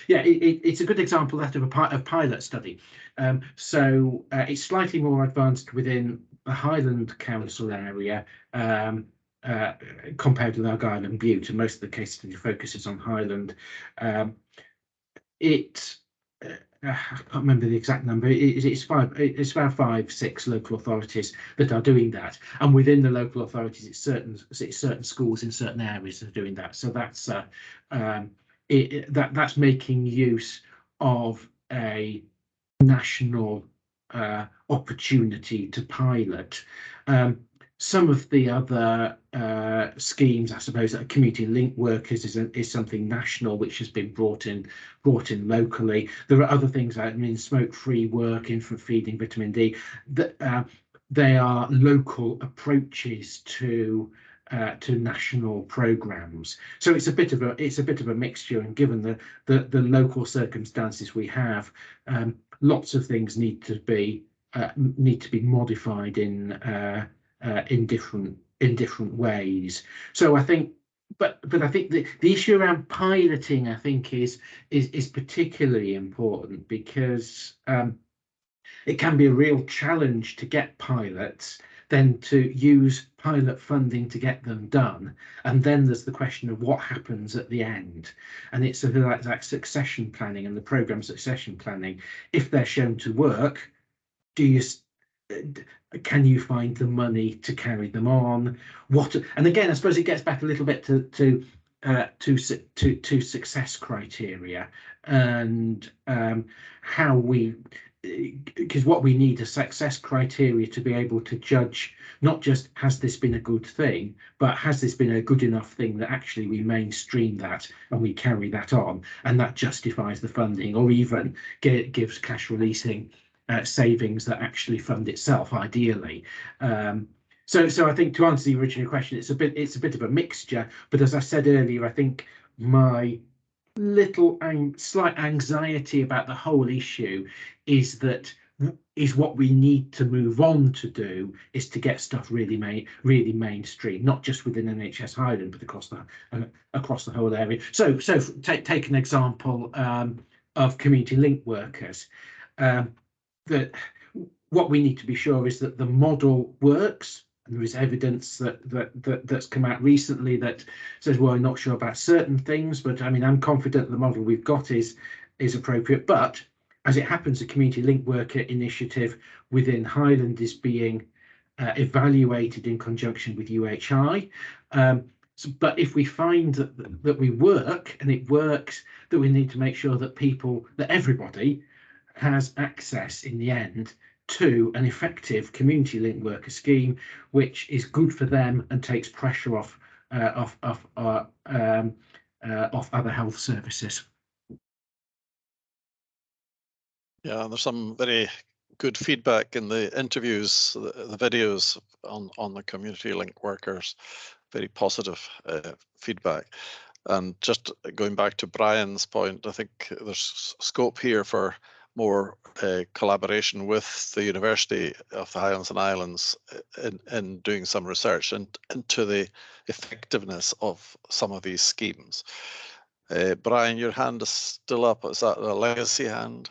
Yeah, it's a good example of a pilot study. So it's slightly more advanced within the Highland Council area compared with Argyll and Bute, and most of the case study focuses on Highland. I can't remember the exact number. It's about 5-6 local authorities that are doing that, and within the local authorities, it's certain schools in certain areas that are doing that. So that's that's making use of a national opportunity to pilot. Some of the other schemes, I suppose, that community link workers is something national which has been brought in locally. There are other things like, I mean, smoke-free work, infant feeding, vitamin D. That they are local approaches to national programs. So it's a bit of a mixture, and given the local circumstances we have, lots of things need to be modified in different ways. So I think, but I think the issue around piloting, I think, is particularly important, because it can be a real challenge to get pilots, then to use pilot funding to get them done, and then there's the question of what happens at the end. And it's sort of like that succession planning and the programme succession planning. If they're shown to work, can you find the money to carry them on? And again, I suppose it gets back a little bit to success criteria, and how we, because what we need is success criteria to be able to judge not just has this been a good thing, but has this been a good enough thing that actually we mainstream that and we carry that on, and that justifies the funding, or even gives cash releasing savings that actually fund itself, ideally. So I think to answer the original question, it's a bit of a mixture. But as I said earlier, I think my little slight anxiety about the whole issue is what we need to move on to do is to get stuff really mainstream, not just within NHS Highland, but across the whole area. So take an example of community link workers. That what we need to be sure is that the model works. And there is evidence that's come out recently that says, well, I'm not sure about certain things, but I mean, I'm confident the model we've got is appropriate. But as it happens, the community link worker initiative within Highland is being evaluated in conjunction with UHI. But if we find that we work and it works, that we need to make sure that everybody has access in the end to an effective community link worker scheme, which is good for them and takes pressure off other health services. Yeah, and there's some very good feedback in the interviews, the videos on the community link workers, very positive feedback. And just going back to Brian's point, I think there's scope here for more collaboration with the University of the Highlands and Islands in doing some research into the effectiveness of some of these schemes. Brian, your hand is still up. Is that a legacy hand?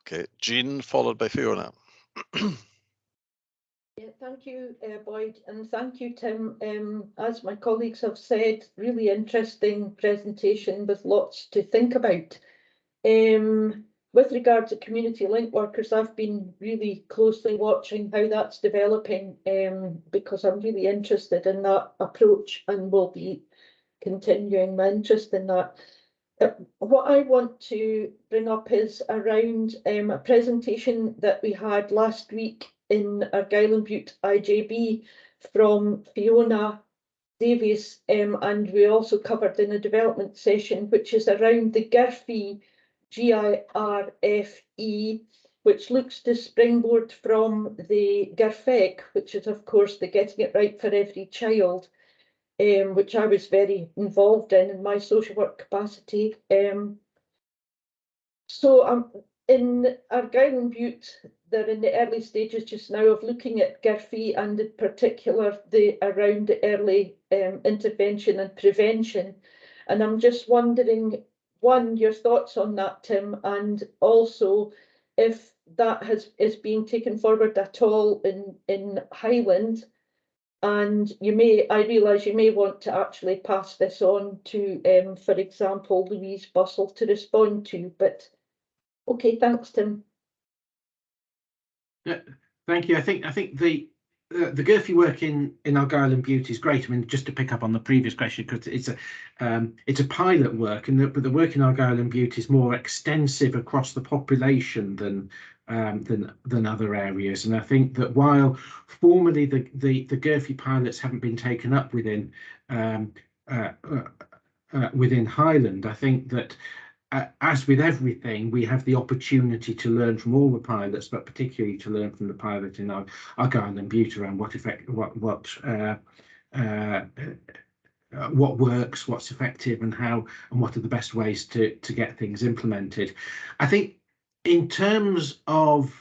Okay, Jean, followed by Fiona. Yeah, thank you, Boyd, and thank you, Tim. As my colleagues have said, really interesting presentation with lots to think about. With regard to community link workers, I've been really closely watching how that's developing because I'm really interested in that approach and will be continuing my interest in that. What I want to bring up is around a presentation that we had last week in Argyll and Bute IJB from Fiona Davies, and we also covered in a development session, which is around the GIRFE, GIRFE, which looks to springboard from the GIRFEC, which is of course the Getting It Right for Every Child, which I was very involved in my social work capacity. So in Argyll and Bute, they're in the early stages just now of looking at GIRFE and in particular around the early intervention and prevention. And I'm just wondering, one, your thoughts on that, Tim, and also if that is being taken forward at all in Highland. And I realise you may want to actually pass this on to, for example, Louise Bussell to respond to, but okay, thanks, Tim. Yeah, thank you. I think the GIRFE work in Argyll and Bute is great. I mean, just to pick up on the previous question, because it's a pilot work, but the work in Argyll and Bute is more extensive across the population than other areas. And I think that while formally the GIRFE pilots haven't been taken up within Highland, I think that as with everything, we have the opportunity to learn from all the pilots, but particularly to learn from the pilot in Argyll and Bute around what works, what's effective, and what are the best ways to get things implemented. I think in terms of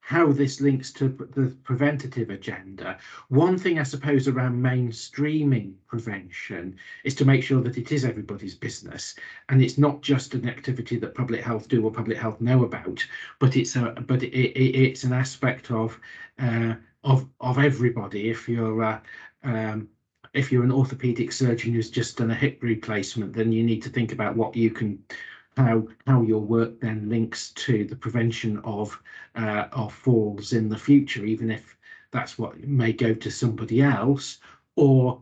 how this links to the preventative agenda, one thing I suppose around mainstreaming prevention is to make sure that it is everybody's business and it's not just an activity that public health do or public health know about, but it's an aspect of everybody. If you're an orthopedic surgeon who's just done a hip replacement, then you need to think about what you can. How your work then links to the prevention of falls in the future, even if that's what may go to somebody else, or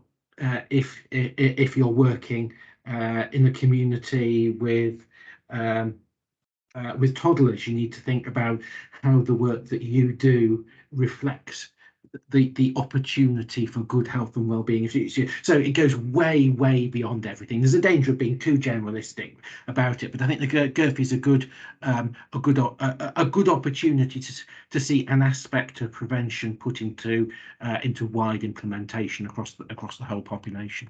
if you're working in the community with toddlers, you need to think about how the work that you do reflects the opportunity for good health and well-being. So it goes way, way beyond everything. There's a danger of being too generalistic about it, but I think the GERF is a good opportunity to see an aspect of prevention put into wide implementation across the whole population.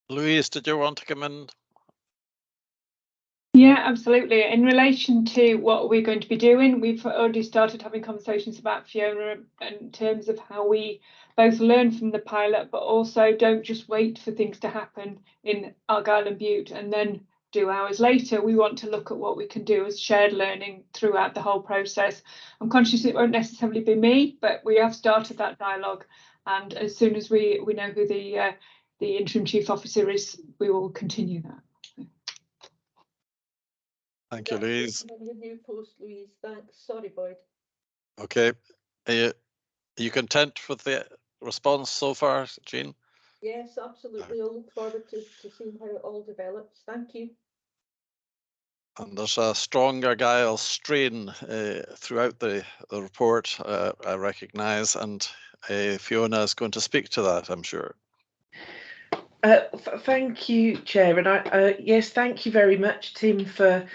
Louise, did you want to come in? Yeah, absolutely. In relation to what we're going to be doing, we've already started having conversations about Fiona in terms of how we both learn from the pilot, but also don't just wait for things to happen in Argyll and Bute and then do hours later. We want to look at what we can do as shared learning throughout the whole process. I'm conscious it won't necessarily be me, but we have started that dialogue. And as soon as we know who the interim chief officer is, we will continue that. Thank you, Louise. Your new post, Louise. Thanks. Sorry, Boyd. Okay. Are you content with the response so far, Jean? Yes, absolutely. I'll look forward to seeing how it all develops. Thank you. And there's a strong Argyll strain throughout the report, I recognise, and Fiona is going to speak to that, I'm sure. Thank you, Chair. And yes, thank you very much, Tim, for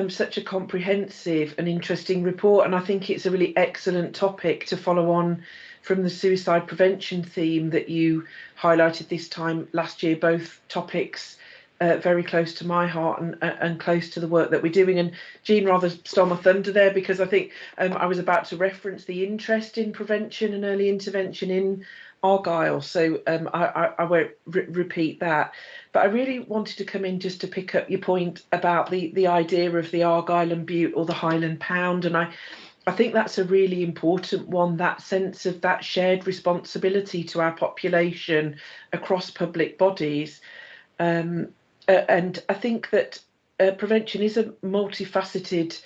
such a comprehensive and interesting report. And I think it's a really excellent topic to follow on from the suicide prevention theme that you highlighted this time last year, both topics very close to my heart and close to the work that we're doing. And Jean rather stole my thunder there, because I think I was about to reference the interest in prevention and early intervention in Argyll, so I won't repeat that, but I really wanted to come in just to pick up your point about the idea of the Argyll and Bute or the Highland Pound, and I think that's a really important one, that sense of that shared responsibility to our population across public bodies. And I think that prevention is a multifaceted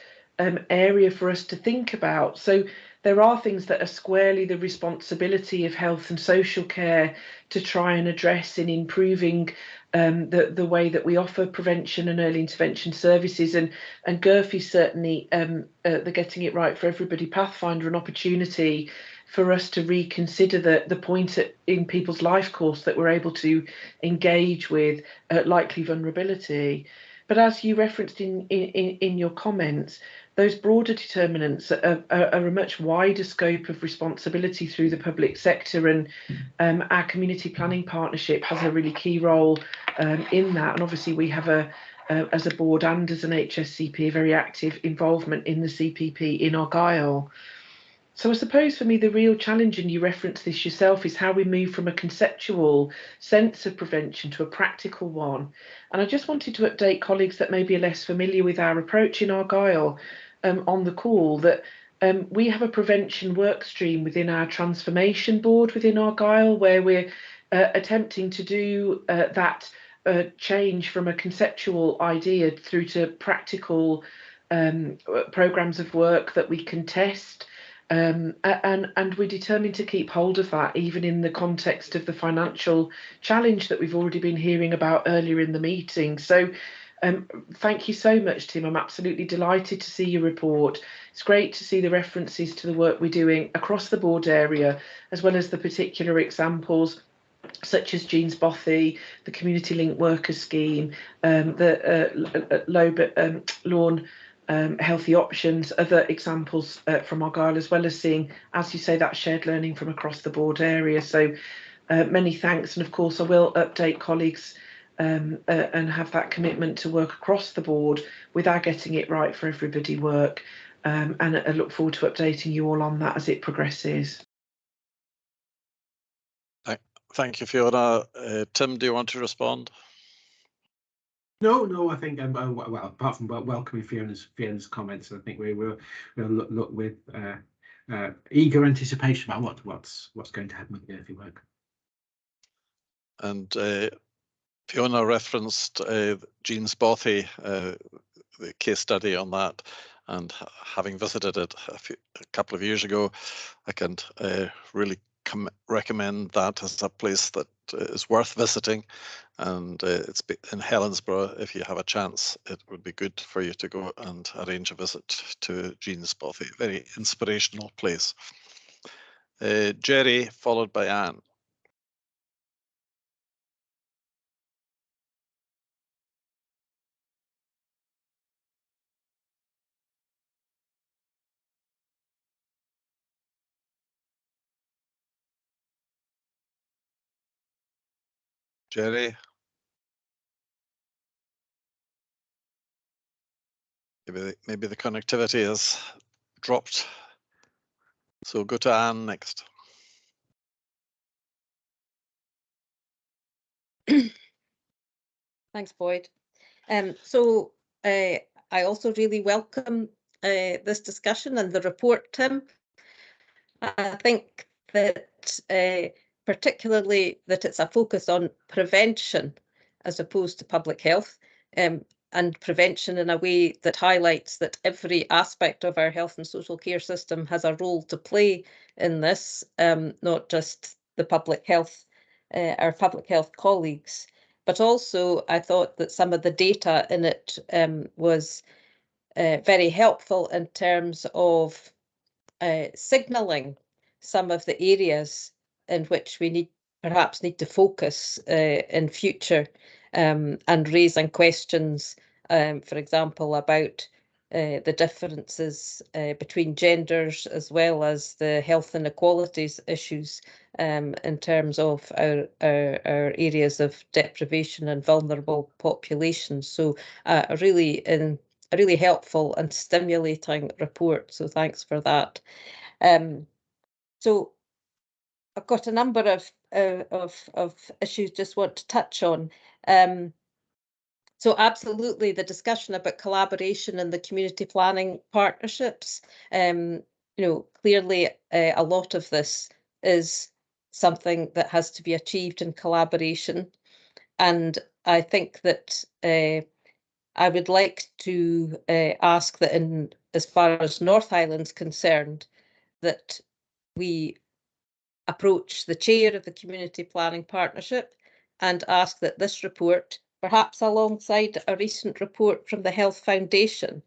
area for us to think about. So there are things that are squarely the responsibility of health and social care to try and address in improving the way that we offer prevention and early intervention services. And GERF is certainly the Getting It Right for Everybody Pathfinder, an opportunity for us to reconsider the point in people's life course that we're able to engage with likely vulnerability. But as you referenced in your comments, those broader determinants are a much wider scope of responsibility through the public sector, and our community planning partnership has a really key role in that. And obviously we have as a board and as an HSCP, a very active involvement in the CPP in Argyll. So I suppose for me the real challenge, and you referenced this yourself, is how we move from a conceptual sense of prevention to a practical one. And I just wanted to update colleagues that maybe are less familiar with our approach in Argyll on the call that we have a prevention work stream within our transformation board within Argyll, where we're attempting to do that change from a conceptual idea through to practical programmes of work that we can test. And we're determined to keep hold of that, even in the context of the financial challenge that we've already been hearing about earlier in the meeting. So thank you so much, Tim. I'm absolutely delighted to see your report. It's great to see the references to the work we're doing across the board area, as well as the particular examples such as Jean's Bothy, the Community Link Workers Scheme, the Lawn Healthy Options, other examples from Argyll, as well as seeing, as you say, that shared learning from across the board area. So many thanks. And of course, I will update colleagues and have that commitment to work across the board with our Getting It Right for Everybody work. And I look forward to updating you all on that as it progresses. Thank you, Fiona. Tim, do you want to respond? No, I think well, apart from welcoming Fiona's comments, I think we will look with eager anticipation about what's going to happen with the GERF work. And Fiona referenced Jean's Bothy, the case study on that, and having visited it a couple of years ago, I can really recommend that as a place that is worth visiting, and it's in Helensburgh. If you have a chance, it would be good for you to go and arrange a visit to Jean's Bothy. Very inspirational place. Jerry, followed by Anne. Jerry? Maybe the connectivity has dropped. So go to Anne next. Thanks, Boyd. I also really welcome this discussion and the report, Tim. I think that particularly that it's a focus on prevention as opposed to public health, and prevention in a way that highlights that every aspect of our health and social care system has a role to play in this, not just the public health, our public health colleagues. But also, I thought that some of the data in it was very helpful in terms of signalling some of the areas in which we perhaps need to focus in future, and raising questions, for example, about the differences between genders, as well as the health inequalities issues in terms of our areas of deprivation and vulnerable populations. So a really helpful and stimulating report. So thanks for that. So I've got a number of issues just want to touch on. So absolutely, the discussion about collaboration and the community planning partnerships. Clearly a lot of this is something that has to be achieved in collaboration, and I think that I would like to ask that, as far as North Highland's concerned, that we approach the chair of the Community Planning Partnership and ask that this report, perhaps alongside a recent report from the Health Foundation,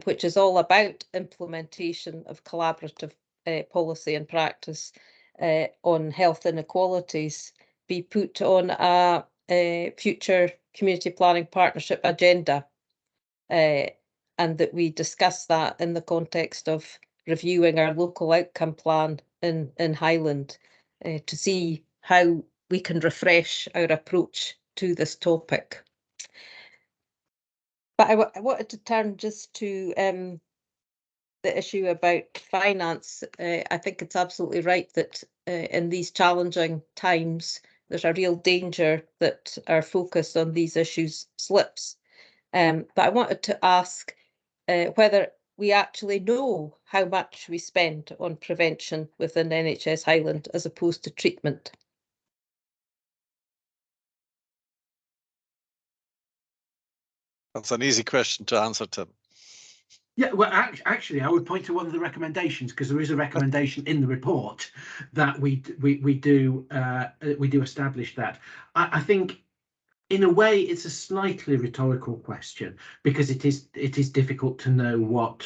which is all about implementation of collaborative policy and practice on health inequalities, be put on a future Community Planning Partnership agenda, and that we discuss that in the context of reviewing our local outcome plan in Highland, to see how we can refresh our approach to this topic. But I wanted to turn just to the issue about finance. I think it's absolutely right that in these challenging times, there's a real danger that our focus on these issues slips. But I wanted to ask whether we actually know how much we spend on prevention within NHS Highland as opposed to treatment. That's an easy question to answer, Tim. Yeah, well, actually, I would point to one of the recommendations, because there is a recommendation in the report that we do establish that. I think, in a way, it's a slightly rhetorical question, because it is difficult to know what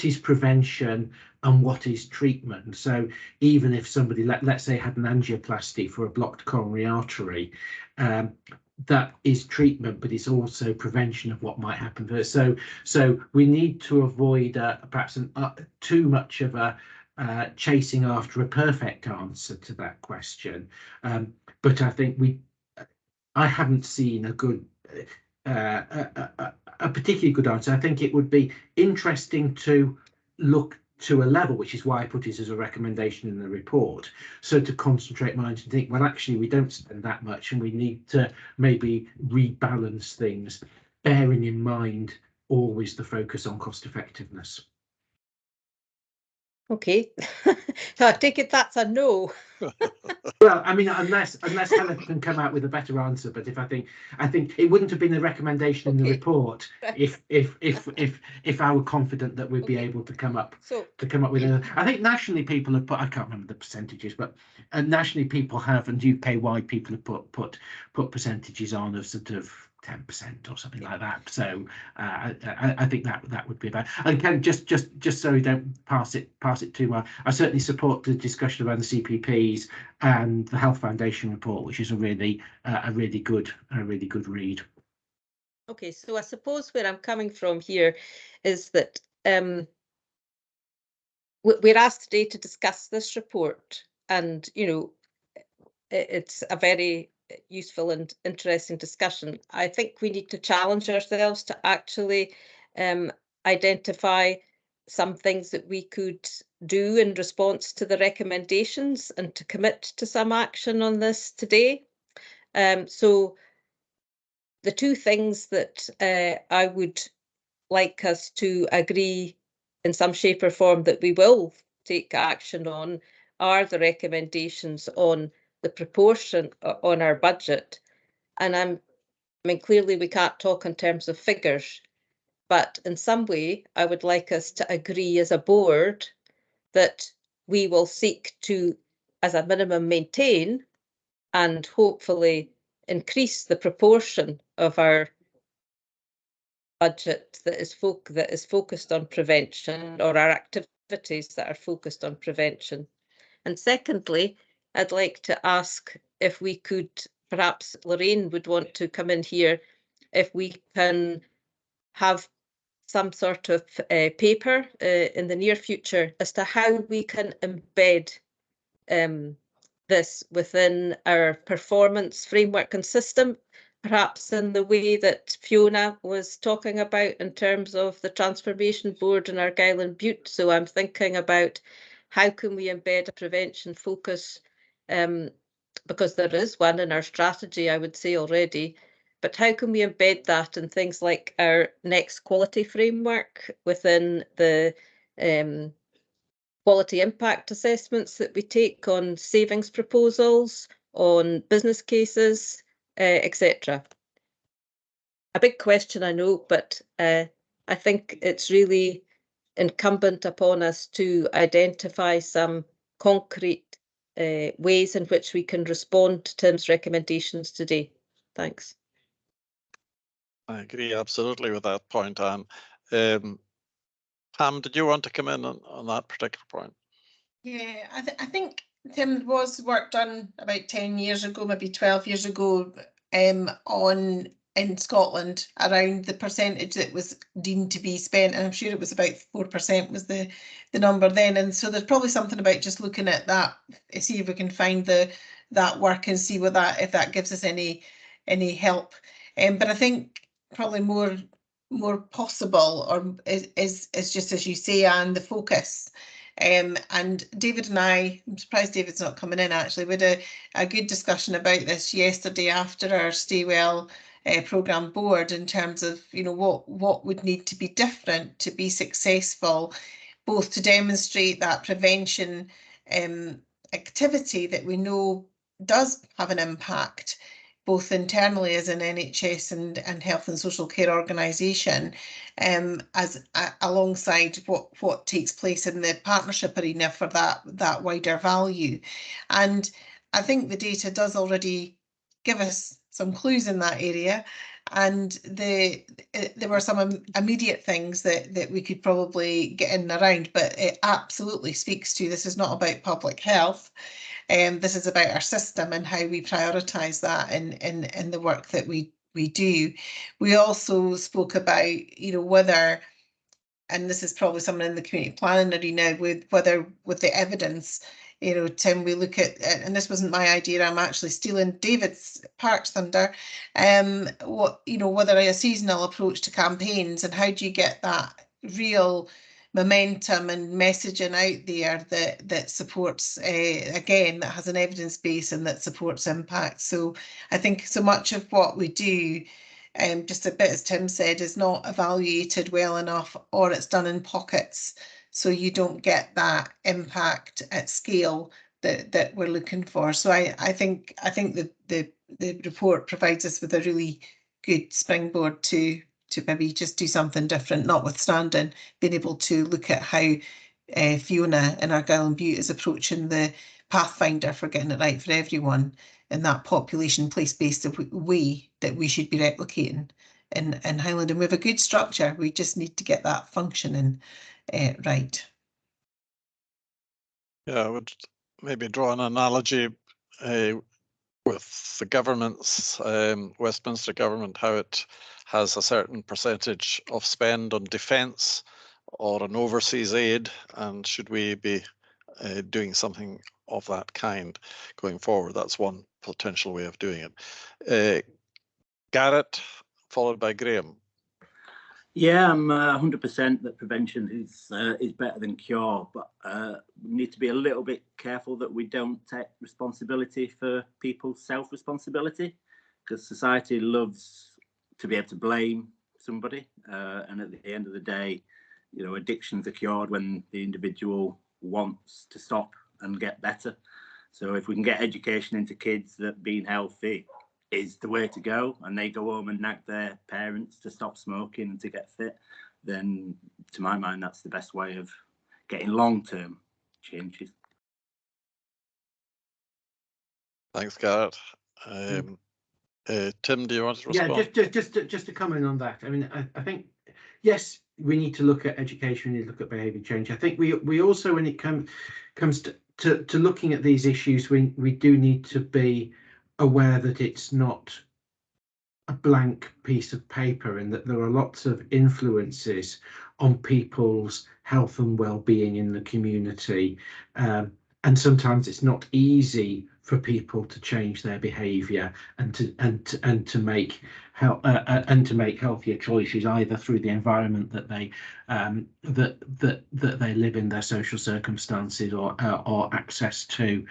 is prevention and what is treatment. So even if somebody, let's say, had an angioplasty for a blocked coronary artery, that is treatment, but it's also prevention of what might happen to us. So we need to avoid perhaps too much of a chasing after a perfect answer to that question. But I think I haven't seen a good a particularly good answer. I think it would be interesting to look to a level, which is why I put it as a recommendation in the report. So to concentrate minds and think, well, actually, we don't spend that much, and we need to maybe rebalance things, bearing in mind always the focus on cost effectiveness. Okay, so I take it that's a no. Well, I mean, unless Helen can come out with a better answer, but I think it wouldn't have been a recommendation in the report if I were confident that we'd be able to come up with a. I think nationally people have put, I can't remember the percentages, but nationally people have, and UK-wide people have put percentages on of sort of 10% or something like that. So I think that would be about. And Ken, just so we don't pass it too well, I certainly support the discussion around the CPPs and the Health Foundation report, which is a really good read. Okay, so I suppose where I'm coming from here is that we're asked today to discuss this report, and it's a very useful and interesting discussion. I think we need to challenge ourselves to actually identify some things that we could do in response to the recommendations and to commit to some action on this today. So the two things that I would like us to agree in some shape or form that we will take action on are the recommendations on the proportion on our budget. And I mean, clearly we can't talk in terms of figures, but in some way I would like us to agree as a board that we will seek to, as a minimum, maintain and hopefully increase the proportion of our budget that is focused on prevention, or our activities that are focused on prevention. And secondly, I'd like to ask if we could, perhaps Lorraine would want to come in here, if we can have some sort of paper in the near future as to how we can embed this within our performance framework and system, perhaps in the way that Fiona was talking about in terms of the transformation board in Argyll and Bute. So I'm thinking about how can we embed a prevention focus, because there is one in our strategy, I would say already, but how can we embed that in things like our next quality framework within the quality impact assessments that we take on savings proposals, on business cases, etc. A big question, I know, but I think it's really incumbent upon us to identify some concrete ways in which we can respond to Tim's recommendations today. Thanks. I agree absolutely with that point, Anne. Pam, did you want to come in on that particular point? Yeah, I think Tim was work done about 10 years ago, maybe 12 years ago, in Scotland around the percentage that was deemed to be spent, and I'm sure it was about 4% was the number then. And so there's probably something about just looking at that, see if we can find that work and see what if that gives us any help. But I think probably more possible, or is just as you say, and the focus. And David and I'm surprised David's not coming in actually, we had a good discussion about this yesterday after our Stay Well programme board, in terms of what would need to be different to be successful, both to demonstrate that prevention activity that we know does have an impact, both internally as an NHS and health and social care organisation, as alongside what takes place in the partnership arena for that wider value. And I think the data does already give us some clues in that area, and there were some immediate things that we could probably get in and around, but it absolutely speaks to, this is not about public health. This is about our system and how we prioritise that in the work that we do. We also spoke about, whether, and this is probably someone in the community planning arena, with the evidence, Tim, we look at, and this wasn't my idea, I'm actually stealing David's Park's thunder, whether a seasonal approach to campaigns, and how do you get that real momentum and messaging out there that supports, again, that has an evidence base and that supports impact. So I think so much of what we do, just a bit as Tim said, is not evaluated well enough, or it's done in pockets. so you don't get that impact at scale that we're looking for. So I think the report provides us with a really good springboard to maybe just do something different, notwithstanding being able to look at how Fiona in Argyll and Bute is approaching the pathfinder for getting it right for everyone in that population place-based way that we should be replicating in Highland. And we have a good structure. We just need to get that functioning right. Yeah, I would maybe draw an analogy with the government's, Westminster government, how it has a certain percentage of spend on defence or an overseas aid, and should we be doing something of that kind going forward? That's one potential way of doing it. Garrett, followed by Graham. Yeah, I'm 100% that prevention is better than cure, but we need to be a little bit careful that we don't take responsibility for people's self-responsibility, because society loves to be able to blame somebody, and at the end of the day, you know, addictions are cured when the individual wants to stop and get better. So if we can get education into kids that being healthy is the way to go, and they go home and nag their parents to stop smoking and to get fit, then to my mind, that's the best way of getting long-term changes. Thanks, Garrett. Tim, do you want to respond? Yeah, just to comment on that. I mean, I think, yes, we need to look at education, we need to look at behaviour change. I think we also, when it comes to looking at these issues, we do need to be aware that it's not a blank piece of paper, and that there are lots of influences on people's health and well-being in the community, and sometimes it's not easy for people to change their behaviour and to make healthier choices, either through the environment that they that they live in, their social circumstances, or access to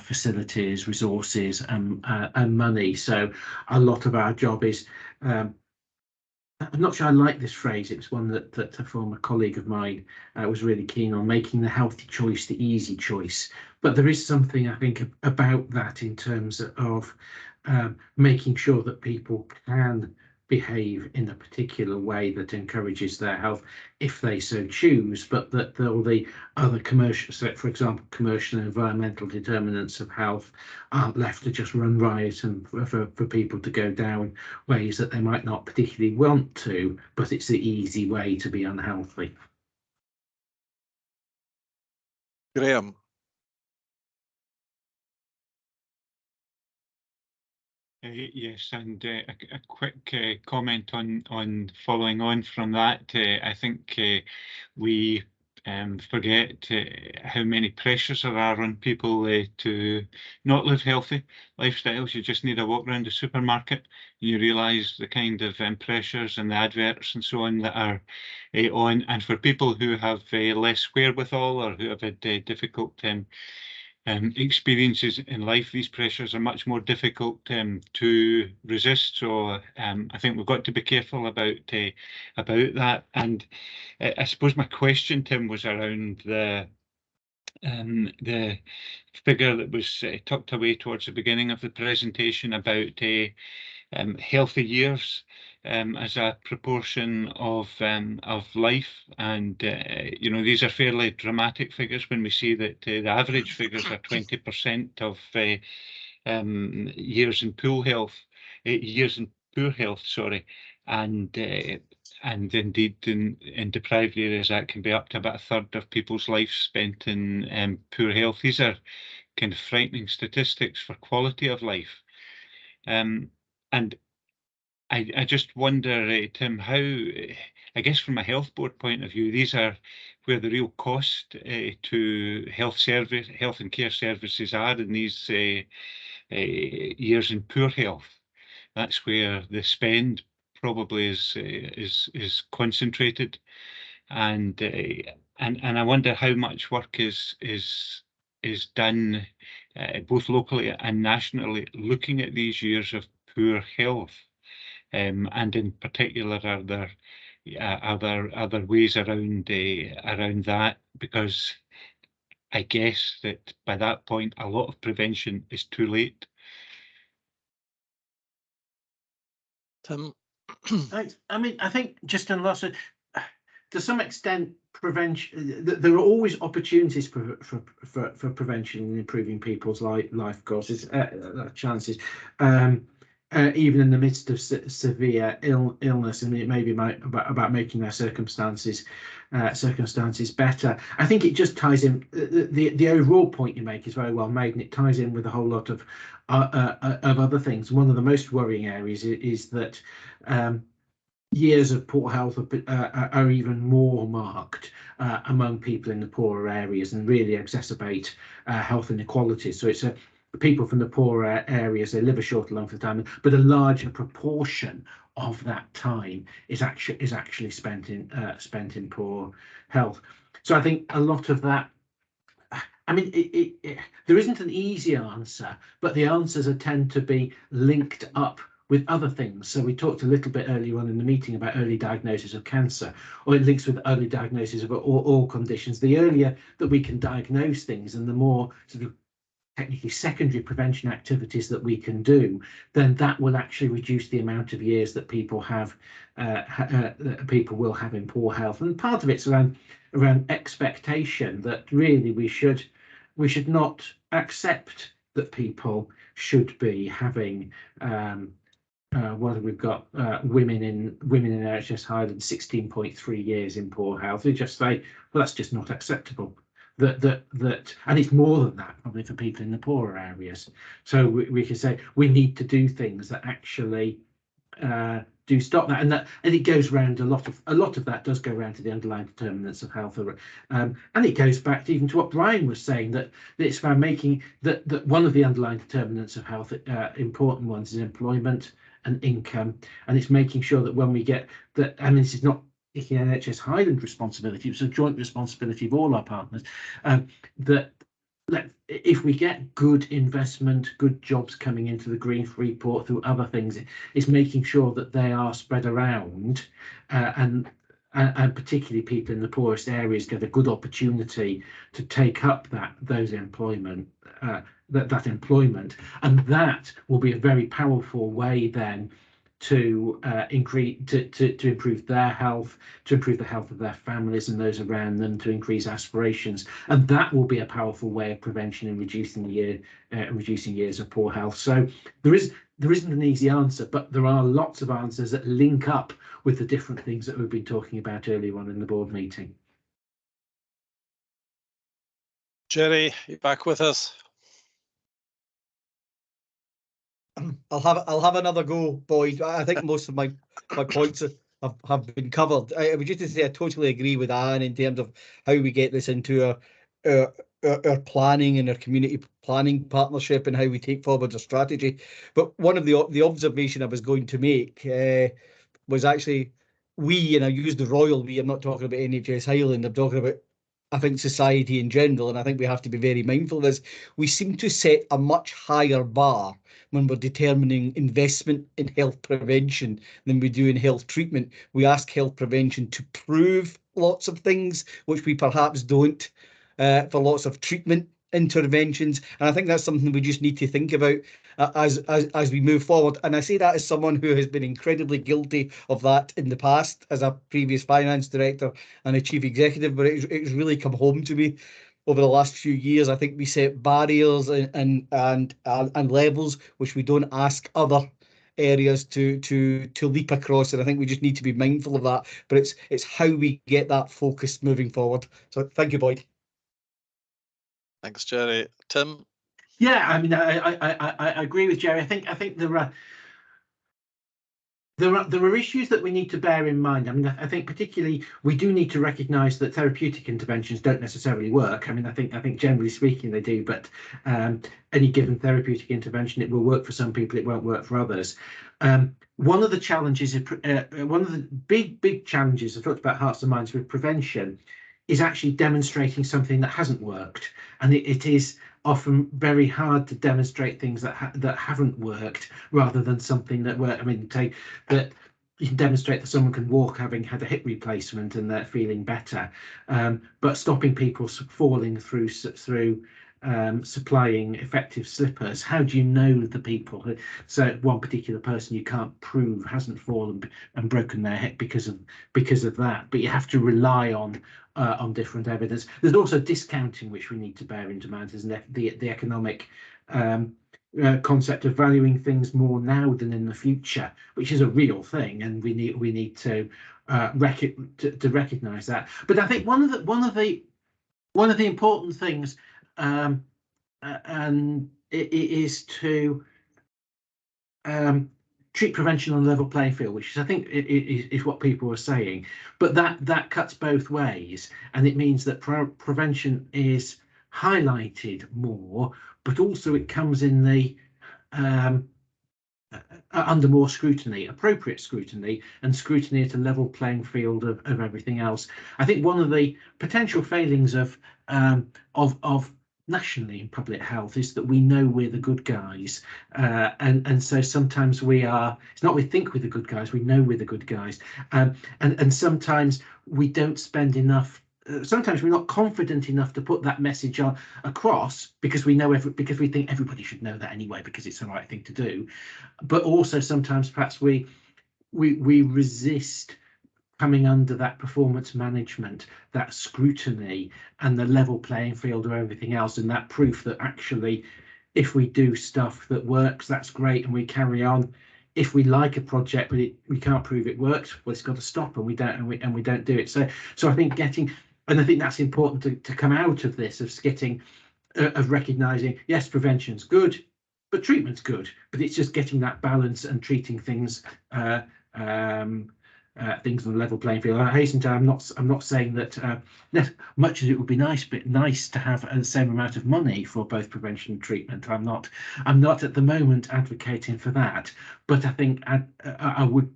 facilities, resources, and money. So a lot of our job is, I'm not sure I like this phrase. It was one that a former colleague of mine was really keen on, making the healthy choice the easy choice. But there is something, I think, about that in terms of making sure that people can behave in a particular way that encourages their health if they so choose, but that all the other commercial, so for example, commercial and environmental determinants of health aren't left to just run riot and for people to go down ways that they might not particularly want to, but it's the easy way to be unhealthy. Graham. Yes, and a quick comment on following on from that. I think we forget how many pressures there are on people to not live healthy lifestyles. You just need a walk around the supermarket and you realise the kind of pressures and the adverts and so on that are on. And for people who have less wherewithal, or who have had difficult experiences in life, these pressures are much more difficult to resist. So I think we've got to be careful about that. And I suppose my question, Tim, was around the figure that was tucked away towards the beginning of the presentation about healthy years as a proportion of life, and you know, these are fairly dramatic figures when we see that the average figures are 20% of years in poor health, sorry, and indeed in deprived areas that can be up to about a third of people's life spent in poor health. These are kind of frightening statistics for quality of life, and I just wonder, Tim, how, I guess from a health board point of view, these are where the real cost to health and care services are in these years in poor health. That's where the spend probably is concentrated, and I wonder how much work is done both locally and nationally looking at these years of poor health. And in particular, are there other ways around that, because I guess that by that point a lot of prevention is too late. Tim? Thanks. I mean, I think just in lots of, to some extent, prevention. There are always opportunities for prevention and improving people's life courses, chances. Even in the midst of severe illness, and it may be about making their circumstances better. I think it just ties in. The overall point you make is very well made, and it ties in with a whole lot of other things. One of the most worrying areas is that years of poor health are even more marked among people in the poorer areas and really exacerbate health inequalities. So it's people from the poorer areas, they live a shorter length of time, but a larger proportion of that time is actually spent in poor health. So I think a lot of that, I mean, there isn't an easy answer, but the answers tend to be linked up with other things. So we talked a little bit earlier on in the meeting about early diagnosis of cancer, or it links with early diagnosis of all conditions. The earlier that we can diagnose things and the more sort of technically secondary prevention activities that we can do, then that will actually reduce the amount of years that people have people will have in poor health. And part of it's around expectation, that really we should not accept that people should be having what we've got women in NHS Highland 16.3 years in poor health. We just say, well, that's just not acceptable. That and it's more than that probably for people in the poorer areas. So we can say we need to do things that actually do stop that, and it goes around a lot of that does go around to the underlying determinants of health, and it goes back to even to what Brian was saying, that it's about making that one of the underlying determinants of health, important ones, is employment and income, and it's making sure that when we get that, I mean, this is not the NHS Highland responsibility, it's a joint responsibility of all our partners, that if we get good investment, good jobs coming into the Green Freeport through other things, it's making sure that they are spread around, and particularly people in the poorest areas get a good opportunity to take up that employment, and that will be a very powerful way then to improve their health, to improve the health of their families and those around them, to increase aspirations, and that will be a powerful way of prevention and reducing years of poor health. So there isn't an easy answer, but there are lots of answers that link up with the different things that we've been talking about earlier on in the board meeting. Jerry, you back with us? I'll have another go, Boyd. I think most of my points have been covered. I would just to say I totally agree with Anne in terms of how we get this into our planning and our community planning partnership and how we take forward a strategy. But one of the observation I was going to make was actually we, and I use the royal we, I'm not talking about NHS Highland, I'm talking about, I think, society in general, and I think we have to be very mindful of this. We seem to set a much higher bar when we're determining investment in health prevention than we do in health treatment. We ask health prevention to prove lots of things, which we perhaps don't for lots of treatment interventions. And I think that's something we just need to think about as we move forward. And I say that as someone who has been incredibly guilty of that in the past as a previous finance director and a chief executive, but it's really come home to me over the last few years. I think we set barriers and levels which we don't ask other areas to leap across, and I think we just need to be mindful of that. But it's how we get that focus moving forward. So thank you, Boyd. Thanks, Jerry. Tim? Yeah, I mean, I agree with Jerry. I think there are issues that we need to bear in mind. I mean, I think particularly we do need to recognise that therapeutic interventions don't necessarily work. I mean, I think generally speaking they do, but any given therapeutic intervention, it will work for some people, it won't work for others. One of the challenges, one of the big challenges, I talked about hearts and minds with prevention, is actually demonstrating something that hasn't worked, and it is often very hard to demonstrate things that haven't worked rather than something that worked. I mean, take that you can demonstrate that someone can walk having had a hip replacement and they're feeling better, but stopping people falling through supplying effective slippers. How do you know the people who, so one particular person you can't prove hasn't fallen and broken their hip because of that, but you have to rely on different evidence. There's also discounting, which we need to bear into mind, isn't it? The economic concept of valuing things more now than in the future, which is a real thing, and we need to recognize that. But I think one of the important things, and it is to treat prevention on a level playing field, which I think is what people are saying. But that cuts both ways, and it means that prevention is highlighted more, but also it comes in the under more scrutiny, appropriate scrutiny, and scrutiny at a level playing field of everything else. I think one of the potential failings of nationally in public health is that we know we're the good guys, and so sometimes it's not we think we're the good guys, we know we're the good guys, and sometimes we don't spend enough. Sometimes we're not confident enough to put that message across because we think everybody should know that anyway because it's the right thing to do. But also sometimes perhaps we resist coming under that performance management, that scrutiny, and the level playing field of everything else, and that proof that actually, if we do stuff that works, that's great, and we carry on. If we like a project but we can't prove it works, well, it's got to stop, and we don't do it. So I think I think that's important to come out of this, of recognizing, yes, prevention's good, but treatment's good. But it's just getting that balance and treating things on a level playing field. I hasten to, I'm not saying that much as it would be nice to have the same amount of money for both prevention and treatment. I'm not at the moment advocating for that, but I think I would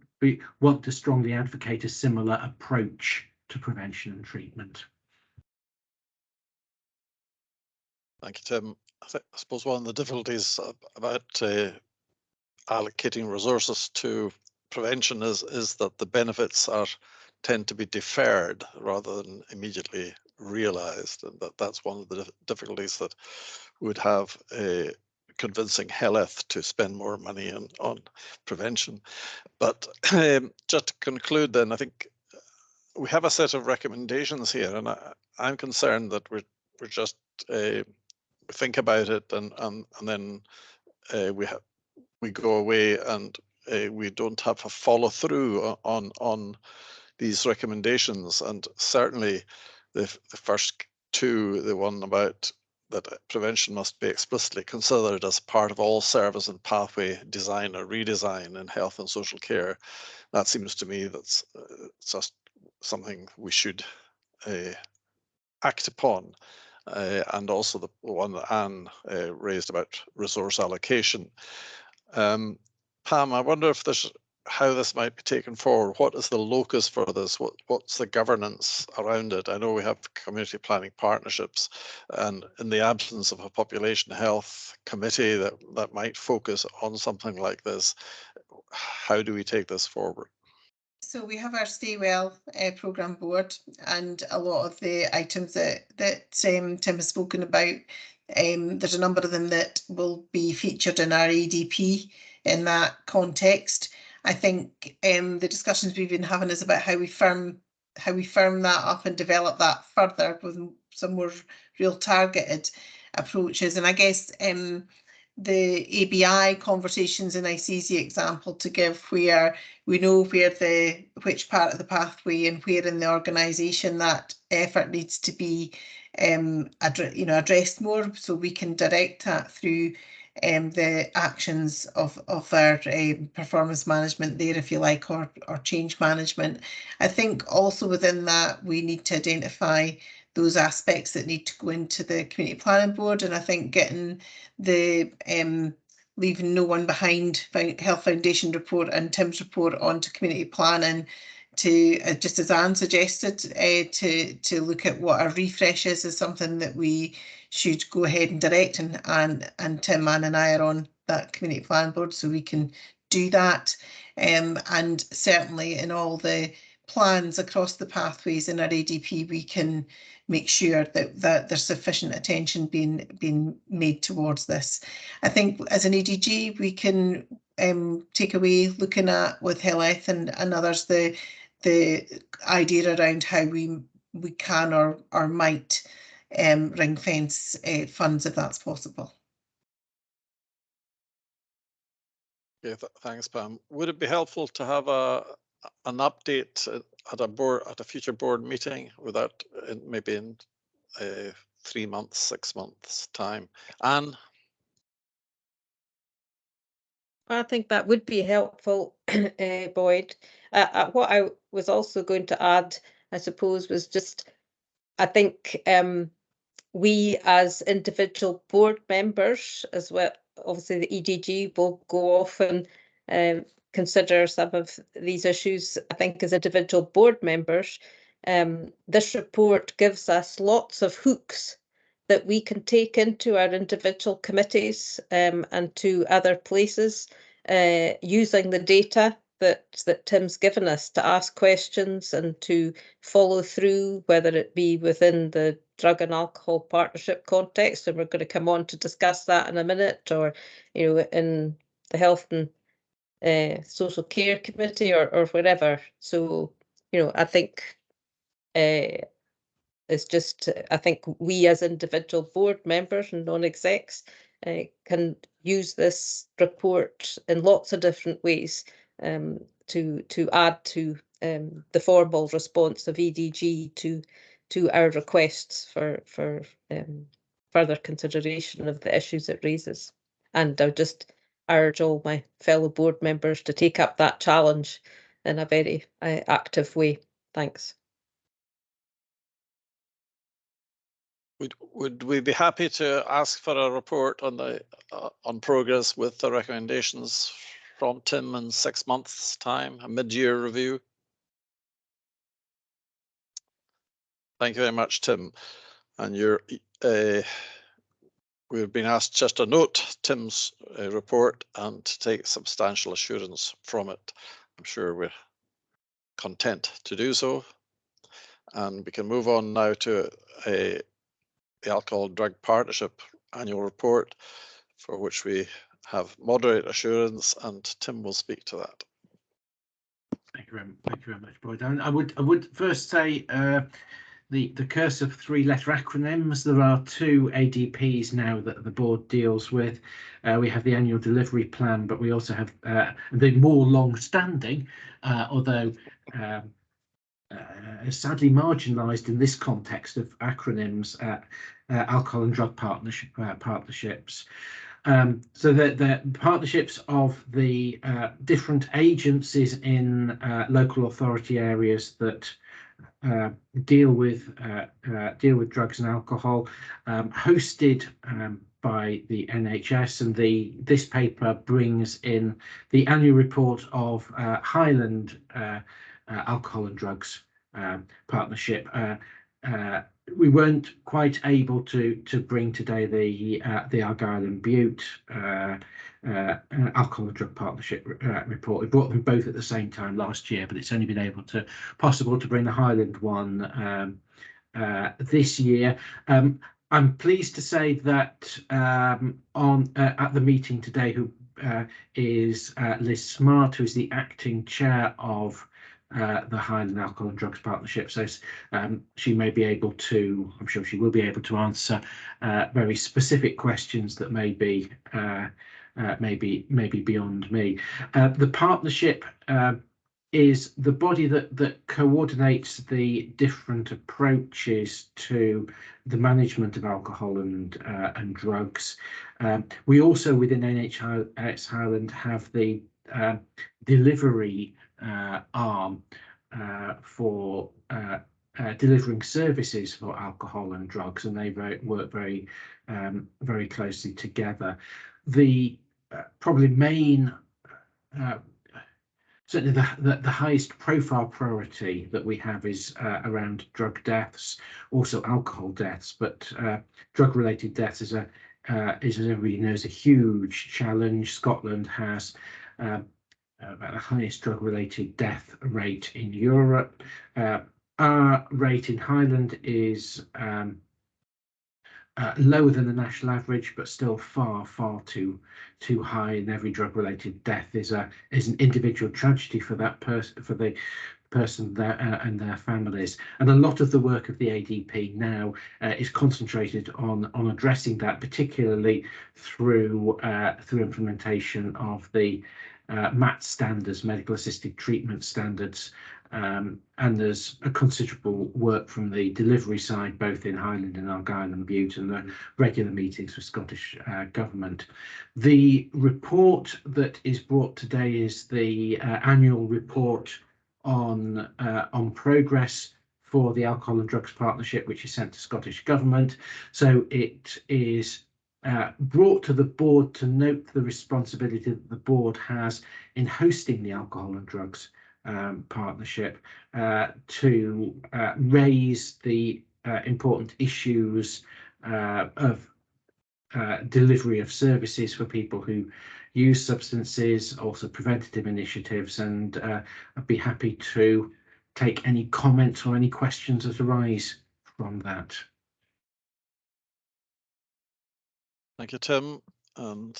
want to strongly advocate a similar approach to prevention and treatment. Thank you, Tim. I suppose one of the difficulties about allocating resources to prevention is that the benefits tend to be deferred rather than immediately realised, and that's one of the difficulties that would have convincing Heleth to spend more money on prevention. But just to conclude, then I think we have a set of recommendations here, and I'm concerned that we're just think about it and then we go away and we don't have a follow through on these recommendations. And certainly the first two, the one about that prevention must be explicitly considered as part of all service and pathway design or redesign in health and social care, that seems to me that's just something we should act upon. And also the one that Anne raised about resource allocation. Pam, I wonder if how this might be taken forward. What is the locus for this? What's the governance around it? I know we have community planning partnerships, and in the absence of a population health committee that might focus on something like this, how do we take this forward? So we have our Stay Well programme board, and a lot of the items that Tim has spoken about, there's a number of them that will be featured in our ADP in that context. I think the discussions we've been having is about how we firm that up and develop that further with some more real targeted approaches. And I guess the ABI conversations in IC's the example to give, where we know which part of the pathway and where in the organisation that effort needs to be addressed more, so we can direct that through the actions of our performance management there, if you like, or change management. I think also within that we need to identify those aspects that need to go into the community planning board, and I think getting the Leaving No One Behind Health Foundation report and Tim's report onto community planning to, just as Anne suggested, to look at what our refresh is something that we should go ahead and direct, and Tim, Anne and I are on that community planning board, so we can do that, and certainly in all the plans across the pathways in our ADP, we can make sure that there's sufficient attention being made towards this. I think as an ADG, we can take away looking at with Heleth and others the idea around how we can or might ring fence funds if that's possible. Yeah, thanks, Pam. Would it be helpful to have an update at a future board meeting without maybe in 3 months, 6 months time? Anne? I think that would be helpful, Boyd. What I was also going to add, I suppose, was just, I think we as individual board members, as well, obviously the EDG will go off and consider some of these issues, I think, as individual board members. This report gives us lots of hooks that we can take into our individual committees and to other places using the data that Tim's given us to ask questions and to follow through, whether it be within the drug and alcohol partnership context, and we're going to come on to discuss that in a minute, or in the health and social care committee or wherever. So I think it's just, I think we as individual board members and non-execs can use this report in lots of different ways to add to the formal response of EDG to our requests for further consideration of the issues it raises. And I'll just urge all my fellow board members to take up that challenge in a very active way. Thanks. Would we be happy to ask for a report on progress with the recommendations from Tim in 6 months' time, a mid-year review? Thank you very much, Tim. And we've been asked just to note Tim's report and to take substantial assurance from it. I'm sure we're content to do so. And we can move on now to the Alcohol Drug Partnership annual report, for which we have moderate assurance, and Tim will speak to that. Thank you very much, Boyd. And I would first say the curse of 3-letter acronyms. There are 2 ADPs now that the board deals with. We have the annual delivery plan, but we also have the more long-standing, although sadly marginalised in this context of acronyms, alcohol and drug partnerships. So the partnerships of the different agencies in local authority areas that deal with drugs and alcohol, hosted by the NHS, and this paper brings in the annual report of Highland Alcohol and Drugs Partnership. We weren't quite able to bring today the Argyll and Bute Alcohol and Drug Partnership report. We brought them both at the same time last year, but it's only been possible to bring the Highland one this year. I'm pleased to say that at the meeting today, who is Liz Smart, who is the acting chair of the Highland Alcohol and Drugs Partnership. So she may be able to, I'm sure she will be able to answer very specific questions that may be beyond me. The partnership is the body that coordinates the different approaches to the management of alcohol and drugs. We also within NHS Highland have the delivery arm for delivering services for alcohol and drugs, and they work very closely together. The probably main certainly the highest profile priority that we have is around drug deaths, also alcohol deaths, but drug related deaths is as everybody knows, a huge challenge. Scotland has about the highest drug-related death rate in Europe. Our rate in Highland is lower than the national average, but still far too high. And every drug-related death is an individual tragedy for that person, for the person there and their families. And a lot of the work of the ADP now is concentrated on addressing that, particularly through implementation of the MAT standards, medical assisted treatment standards. And there's a considerable work from the delivery side, both in Highland and Argyll and Bute, and the regular meetings with Scottish Government. The report that is brought today is the annual report on progress for the Alcohol and Drugs Partnership, which is sent to Scottish Government. So it is brought to the board to note the responsibility that the board has in hosting the Alcohol and Drugs Partnership, to raise the important issues of delivery of services for people who use substances, also preventative initiatives, and I'd be happy to take any comments or any questions that arise from that. Thank you, Tim. And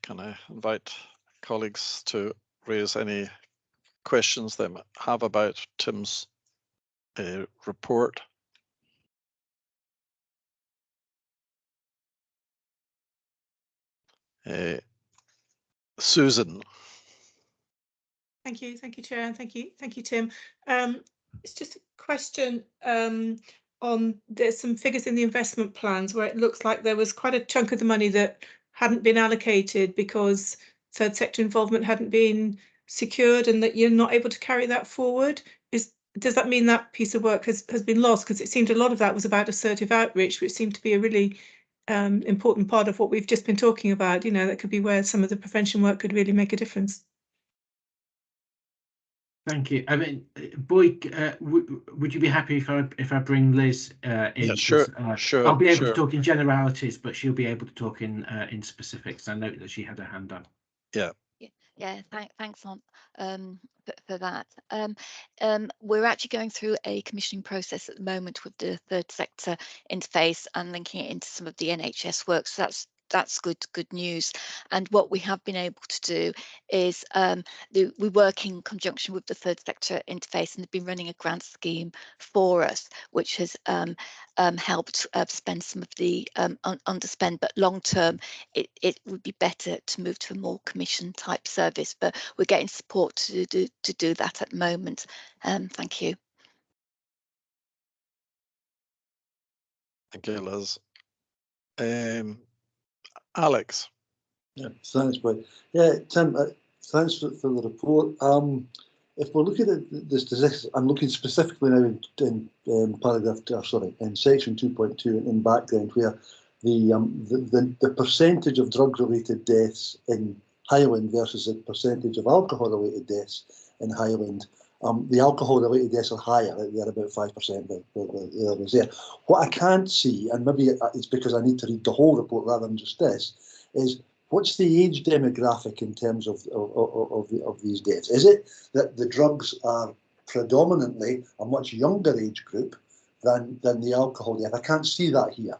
can I invite colleagues to raise any questions they might have about Tim's report? Susan. Thank you, Chair, and thank you, Tim. It's just a question on, there's some figures in the investment plans where it looks like there was quite a chunk of the money that hadn't been allocated because third sector involvement hadn't been secured, and that you're not able to carry that forward. Does that mean that piece of work has been lost? Because it seemed a lot of that was about assertive outreach, which seemed to be a really important part of what we've just been talking about. You know, that could be where some of the prevention work could really make a difference. Thank you. I mean, Boyd, would you be happy if I bring Liz in? Yeah, sure. Sure. I'll be able to talk in generalities, but she'll be able to talk in specifics. I know that she had her hand up. Yeah. Yeah, thanks for that. We're actually going through a commissioning process at the moment with the third sector interface and linking it into some of the NHS work. So that's good news. And what we have been able to do is we work in conjunction with the third sector interface, and they've been running a grant scheme for us, which has helped spend some of the underspend. But long term, it would be better to move to a more commission type service. But we're getting support to do that at the moment. Thank you. Thank you, Liz. Alex. Yeah, thanks, Boyd. Yeah, Tim, thanks for the report. If we're looking at this, I'm looking specifically now in paragraph, in section 2.2 in background, where the percentage of drug-related deaths in Highland versus the percentage of alcohol-related deaths in Highland. The alcohol-related deaths are higher; they're about 5%. The others there. What I can't see, and maybe it's because I need to read the whole report rather than just this, is what's the age demographic in terms of these deaths? Is it that the drugs are predominantly a much younger age group than the alcohol death? I can't see that here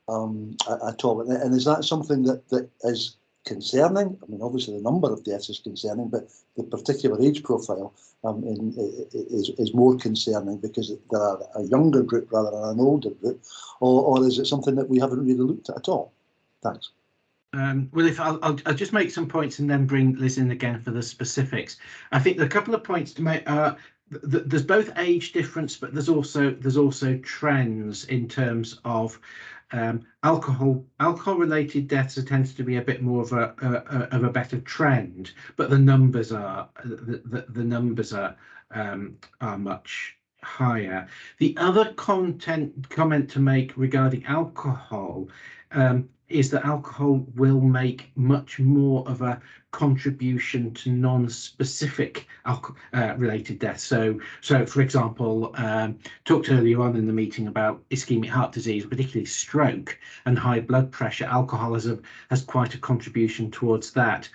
at all. And is that something that is concerning? I mean, obviously the number of deaths is concerning, but the particular age profile is more concerning because there are a younger group rather than an older group, or is it something that we haven't really looked at all? Thanks. Well, if I'll just make some points and then bring Liz in again for the specifics. I think a couple of points to make are there's both age difference, but there's also trends in terms of alcohol-related deaths. Tends to be a bit more of a better trend, but the numbers are much higher. The other comment to make regarding alcohol is that alcohol will make much more of a contribution to non-specific related deaths. So for example, talked earlier on in the meeting about ischemic heart disease, particularly stroke and high blood pressure. Alcohol has quite a contribution towards that.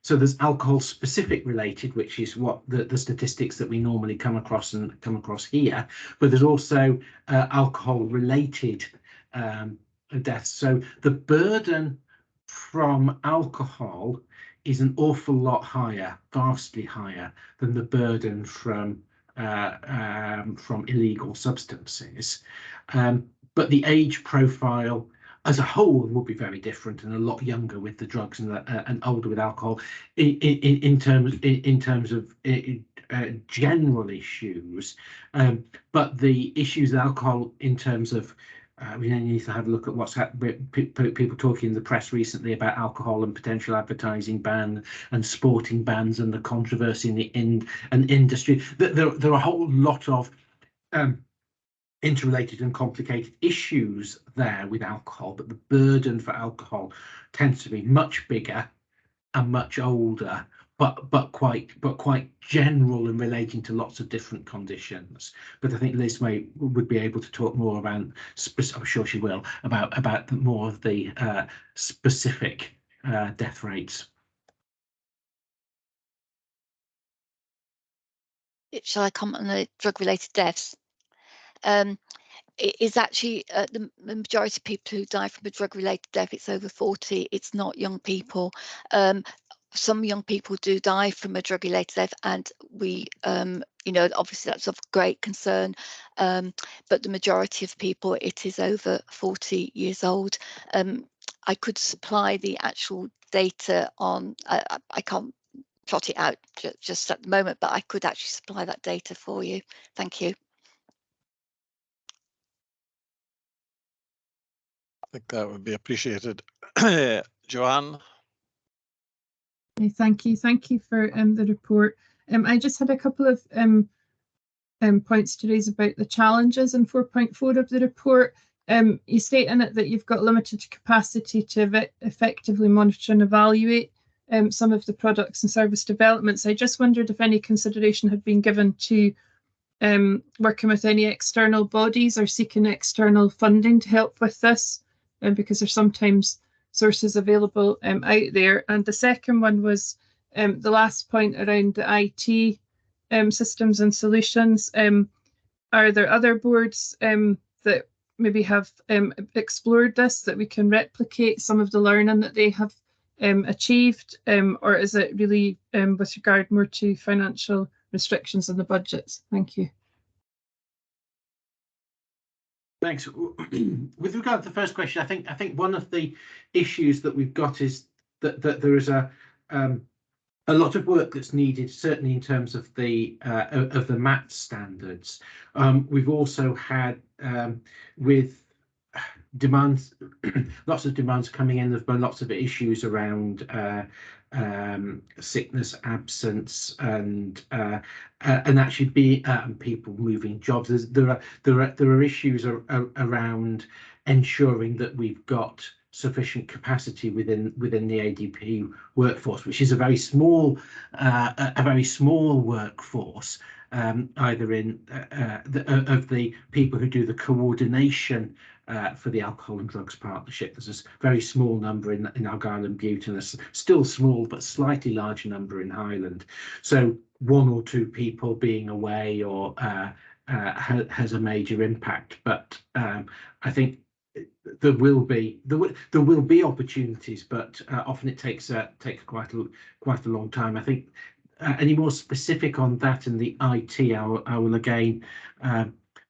So there's alcohol specific related, which is what the statistics that we normally come across here, but there's also alcohol related deaths. So the burden from alcohol is an awful lot higher, vastly higher than the burden from illegal substances. But the age profile as a whole will be very different, and a lot younger with the drugs and older with alcohol in terms of general issues. But the issues of alcohol in terms of we then need to have a look at what's people talking in the press recently about alcohol and potential advertising ban and sporting bans and the controversy in the industry. There are a whole lot of interrelated and complicated issues there with alcohol, but the burden for alcohol tends to be much bigger and much older, but quite general and relating to lots of different conditions. But I think Liz would be able to talk more about, I'm sure she will, about more of the specific death rates. Shall I comment on the drug-related deaths? It is actually the majority of people who die from a drug-related death, it's over 40. It's not young people. Some young people do die from a drug-related death, and we, obviously that's of great concern. But the majority of people, it is over 40 years old. I could supply the actual data on. I can't plot it out just at the moment, but I could actually supply that data for you. Thank you. I think that would be appreciated. Joanne? Thank you for the report. I just had a couple of points to raise about the challenges in 4.4 of the report. You state in it that you've got limited capacity to effectively monitor and evaluate some of the products and service developments. I just wondered if any consideration had been given to working with any external bodies or seeking external funding to help with this, because there's sometimes sources available out there. And the second one was the last point around the IT systems and solutions. Are there other boards that maybe have explored this, that we can replicate some of the learning that they have achieved, or is it really with regard more to financial restrictions on the budgets? Thank you. Thanks. With regard to the first question, I think one of the issues that we've got is that there is a lot of work that's needed, certainly in terms of the MAT standards. We've also had with demands, lots of demands coming in. There's been lots of issues around sickness, absence, and actually people moving jobs. There are issues around ensuring that we've got sufficient capacity within the ADP workforce, which is a very small workforce, either in of the people who do the coordination for the Alcohol and Drugs Partnership. There's a very small number in Argyll and Bute, and a still small but slightly larger number in Highland. So one or two people being away or has a major impact. But I think there will be opportunities, but often it takes quite a long time. I think any more specific on that and the IT, I will again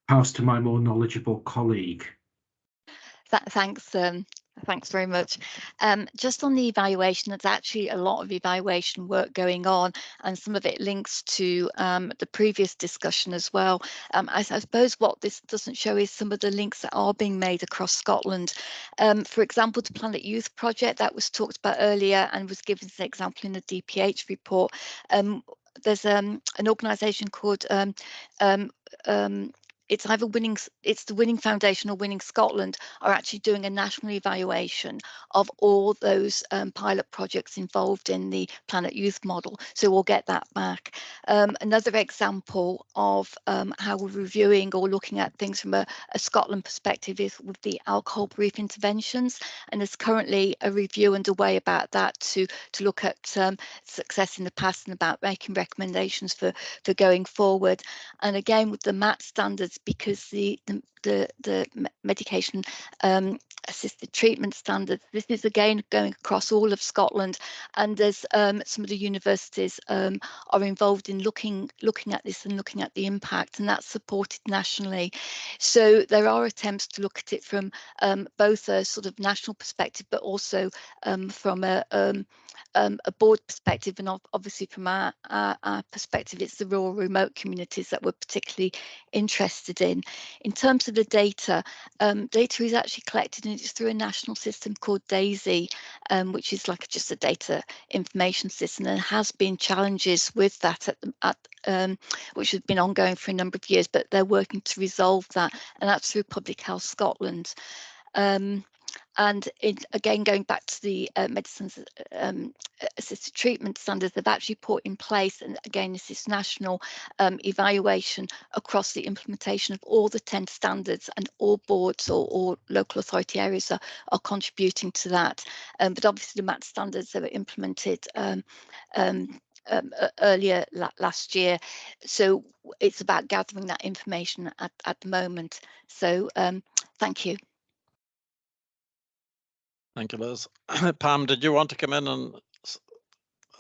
pass to my more knowledgeable colleague. Thanks very much. Just on the evaluation, there's actually a lot of evaluation work going on, and some of it links to the previous discussion as well. I suppose what this doesn't show is some of the links that are being made across Scotland. For example, the Planet Youth project that was talked about earlier and was given as an example in the DPH report. There's an organisation called it's either it's the Winning Foundation or Winning Scotland are actually doing a national evaluation of all those pilot projects involved in the Planet Youth model. So we'll get that back. Another example of how we're reviewing or looking at things from a Scotland perspective is with the alcohol brief interventions, and there's currently a review underway about that to look at success in the past and about making recommendations for going forward. And again with the MAT standards, because the medication assisted treatment standards, this is again going across all of Scotland, and there's some of the universities are involved in looking at this and looking at the impact, and that's supported nationally. So there are attempts to look at it from both a sort of national perspective, but also from a board perspective, and obviously from our perspective, it's the rural remote communities that we're particularly interested in. In terms of the data, data is actually collected, and it's through a national system called DAISY, which is like just a data information system, and has been challenges with that which has been ongoing for a number of years, but they're working to resolve that, and that's through Public Health Scotland. And again, going back to the medicines assisted treatment standards, they've actually put in place, and again, this is national evaluation across the implementation of all the 10 standards, and all boards or local authority areas are contributing to that. But obviously the MAT standards that were implemented earlier last year, so it's about gathering that information at the moment. So thank you. Thank you, Liz. Pam, did you want to come in and?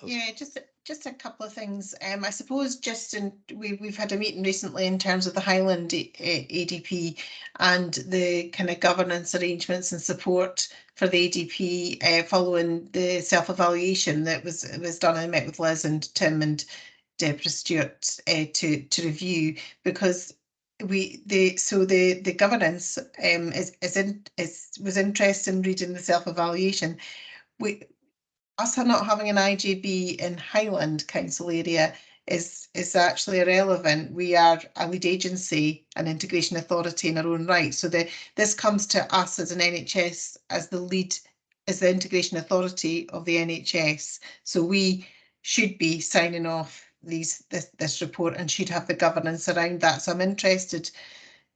Yeah, just a couple of things. I suppose we've had a meeting recently in terms of the Highland ADP and the kind of governance arrangements and support for the ADP following the self-evaluation that was done. I met with Liz and Tim and Deborah Stewart to review, because the governance was interested in reading the self-evaluation. Us not having an IJB in Highland Council area is actually irrelevant. We are a lead agency, an integration authority in our own right. So this comes to us as an NHS as the integration authority of the NHS. So we should be signing off this report and should have the governance around that. So I'm interested,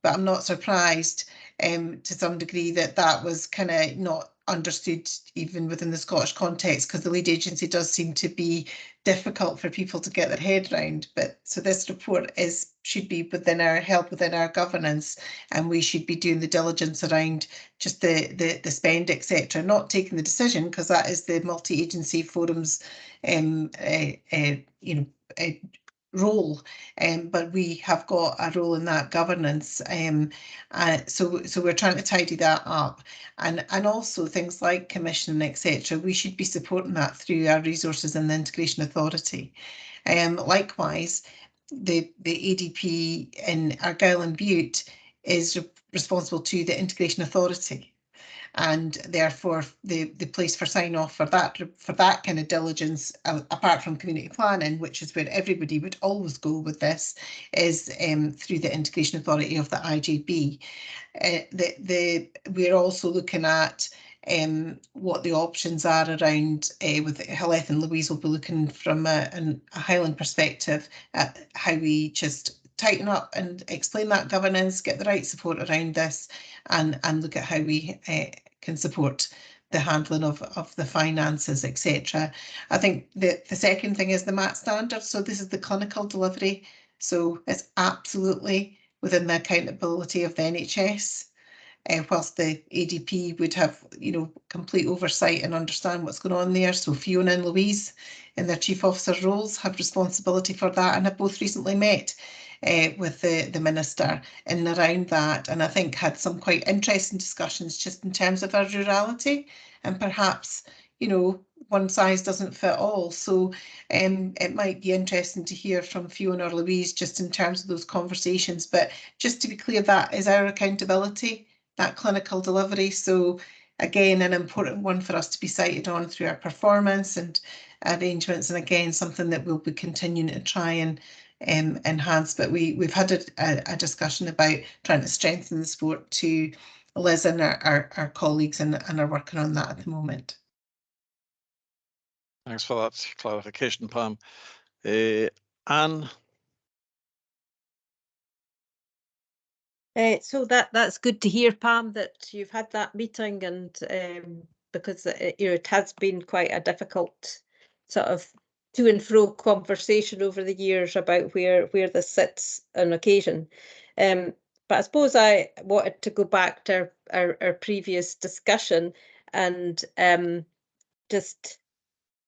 but I'm not surprised to some degree that was kind of not understood even within the Scottish context, because the lead agency does seem to be difficult for people to get their head around. But so this report should be within our governance, and we should be doing the diligence around just the spend, etc. Not taking the decision, because that is the multi-agency forum's role, but we have got a role in that governance, so we're trying to tidy that up, and also things like commissioning, etc. We should be supporting that through our resources in the integration authority. Likewise, the ADP in Argyll and Bute is responsible to the integration authority, and therefore the place for sign off for that kind of diligence, apart from community planning, which is where everybody would always go with this, is through the integration authority of the IJB. We're also looking at what the options are around, with Heleth and Louise will be looking from a Highland perspective at how we just tighten up and explain that governance, get the right support around this, and look at how we can support the handling of the finances, etc. I think the second thing is the MAT standard. So this is the clinical delivery. So it's absolutely within the accountability of the NHS. Whilst the ADP would have, complete oversight and understand what's going on there. So Fiona and Louise, in their chief officer roles, have responsibility for that, and have both recently met with the minister in and around that, and I think had some quite interesting discussions just in terms of our rurality, and perhaps one size doesn't fit all. So it might be interesting to hear from Fiona or Louise just in terms of those conversations. But just to be clear, that is our accountability, that clinical delivery. So again, an important one for us to be cited on through our performance and arrangements, and again something that we'll be continuing to try and enhanced. But we've had a discussion about trying to strengthen the support to Liz and our colleagues, and are working on that at the moment. Thanks for that clarification, Pam. Anne? So that's good to hear, Pam, that you've had that meeting, and because it has been quite a difficult sort of to and fro conversation over the years about where this sits on occasion. But I suppose I wanted to go back to our previous discussion, and just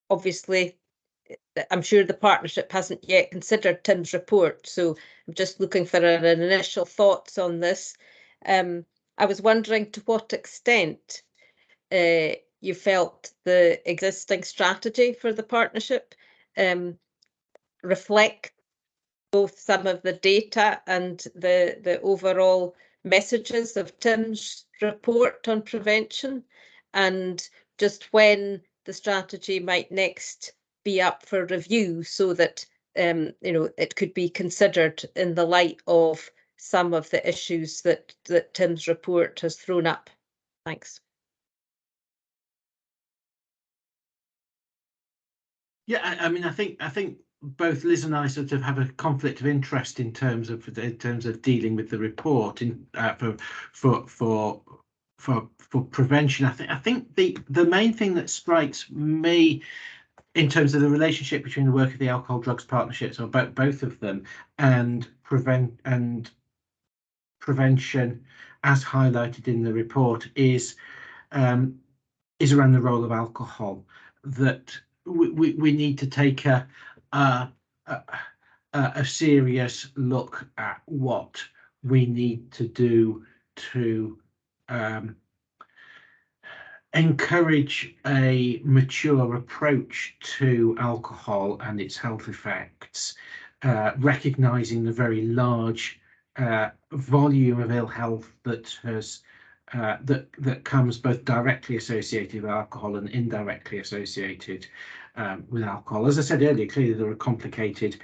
obviously I'm sure the partnership hasn't yet considered Tim's report, so I'm just looking for an initial thoughts on this. I was wondering to what extent you felt the existing strategy for the partnership reflect both some of the data and the overall messages of Tim's report on prevention, and just when the strategy might next be up for review, so that it could be considered in the light of some of the issues that Tim's report has thrown up. Thanks. Yeah, I mean, I think both Liz and I sort of have a conflict of interest in terms of dealing with the report for prevention. I think the main thing that strikes me in terms of the relationship between the work of the alcohol drugs partnerships, or both of them, and prevention, as highlighted in the report, is around the role of alcohol. That we need to take a serious look at what we need to do to encourage a mature approach to alcohol and its health effects, recognizing the very large volume of ill health that has that comes both directly associated with alcohol and indirectly associated with alcohol. As I said earlier, clearly there are complicated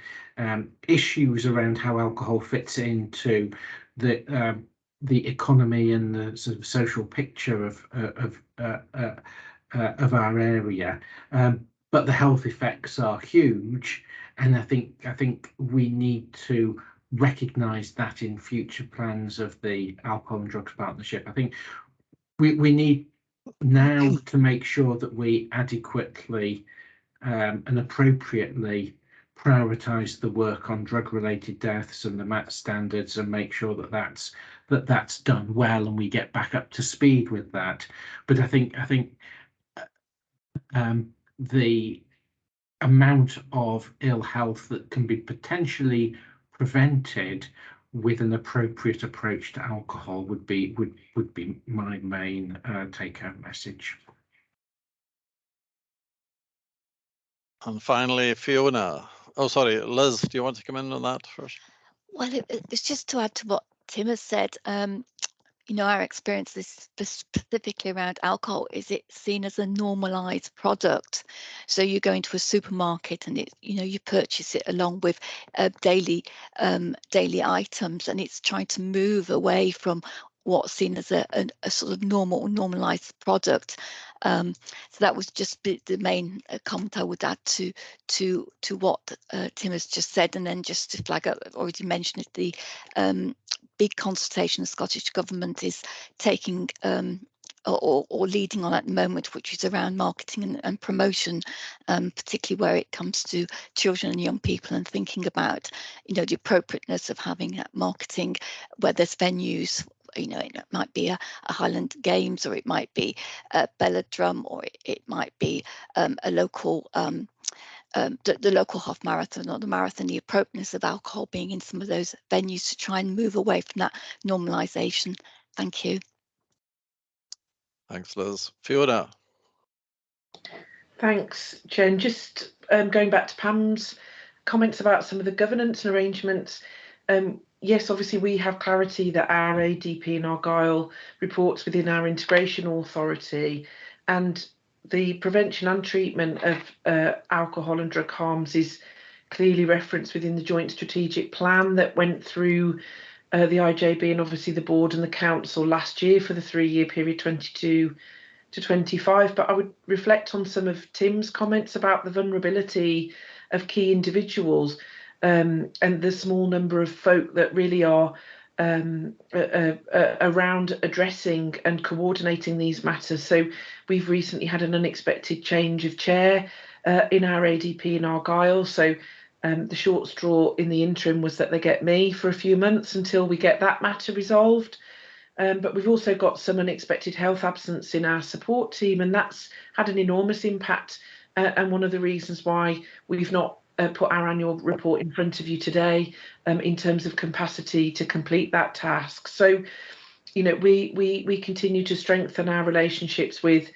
issues around how alcohol fits into the economy and the sort of social picture of our area, but the health effects are huge, and I think we need to recognise that in future plans of the Alcohol and Drugs Partnership. I think we need now to make sure that we adequately and appropriately prioritise the work on drug-related deaths and the MAT standards, and make sure that that's done well and we get back up to speed with that. But I think the amount of ill health that can be potentially prevented with an appropriate approach to alcohol would be my main take-home message. And finally, Fiona. Oh, sorry, Liz, do you want to come in on that first? Well, it's just to add to what Tim has said. Our experience is specifically around alcohol is it's seen as a normalized product. So you go into a supermarket and you purchase it along with daily items, and it's trying to move away from what's seen as a sort of normalized product. So that was just the main comment I would add to what Tim has just said. And then just to flag up, I've already mentioned it, the big consultation the Scottish Government is taking or leading on at the moment, which is around marketing and promotion, particularly where it comes to children and young people, and thinking about the appropriateness of having marketing where there's venues. It might be a Highland Games, or it might be a Belladrum, or it might be a local the local half marathon or the marathon, the appropriateness of alcohol being in some of those venues to try and move away from that normalisation. Thank you. Thanks, Liz. Fiona. Thanks, Jen. Just going back to Pam's comments about some of the governance and arrangements. Yes, obviously we have clarity that our ADP in Argyll reports within our integration authority, and the prevention and treatment of alcohol and drug harms is clearly referenced within the joint strategic plan that went through the IJB and obviously the board and the council last year for the 3-year period 22 to 25. But I would reflect on some of Tim's comments about the vulnerability of key individuals and the small number of folk that really are around addressing and coordinating these matters. So we've recently had an unexpected change of chair in our ADP in Argyll. So the short straw in the interim was that they get me for a few months until we get that matter resolved. But we've also got some unexpected health absence in our support team, and that's had an enormous impact. And one of the reasons why we've not put our annual report in front of you today in terms of capacity to complete that task. So, you know, we continue to strengthen our relationships with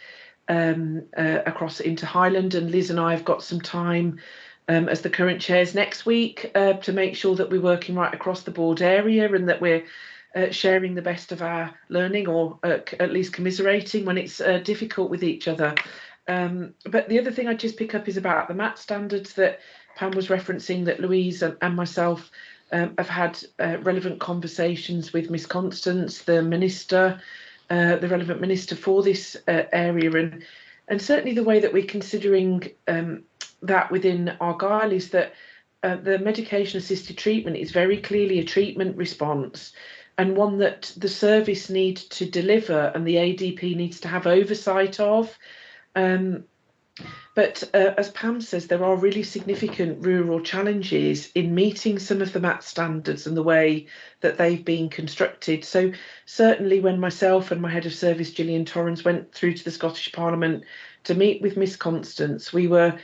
across into Highland, and Liz and I have got some time as the current chairs next week to make sure that we're working right across the board area and that we're sharing the best of our learning, or at least commiserating when it's difficult with each other. But the other thing I'd just pick up is about the MAT standards that Pam was referencing, that Louise and myself have had relevant conversations with Miss Constance, the minister, the relevant minister for this area, and certainly the way that we're considering that within Argyll is that the medication assisted treatment is very clearly a treatment response, and one that the service needs to deliver and the ADP needs to have oversight of. But as Pam says, there are really significant rural challenges in meeting some of the MAT standards and the way that they've been constructed. So certainly when myself and my head of service, Gillian Torrens, went through to the Scottish Parliament to meet with Miss Constance, we were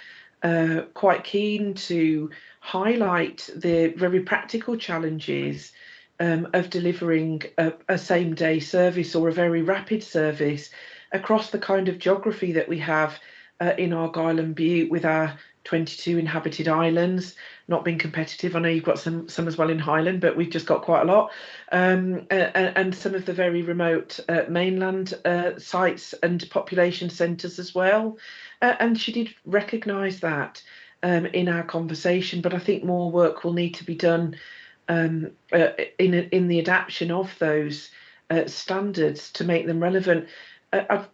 quite keen to highlight the very practical challenges of delivering a same-day service or a very rapid service across the kind of geography that we have in Argyll and Bute with our 22 inhabited islands. Not being competitive, I know you've got some as well in Highland, but we've just got quite a lot, and some of the very remote mainland sites and population centres as well. And she did recognise that in our conversation, but I think more work will need to be done in the adaptation of those standards to make them relevant.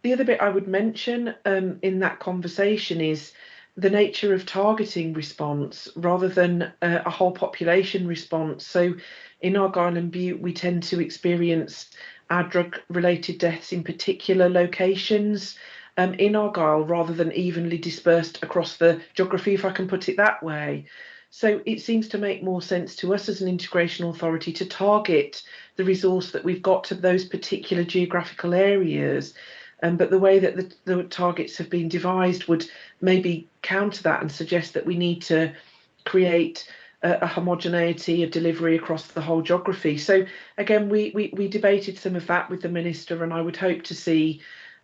The other bit I would mention in that conversation is the nature of targeting response rather than a whole population response. So in Argyll and Bute, we tend to experience our drug-related deaths in particular locations in Argyll rather than evenly dispersed across the geography, if I can put it that way. So it seems to make more sense to us as an integration authority to target the resource that we've got to those particular geographical areas. But the way that the targets have been devised would maybe counter that and suggest that we need to create a homogeneity of delivery across the whole geography. So again, we debated some of that with the minister, and I would hope to see,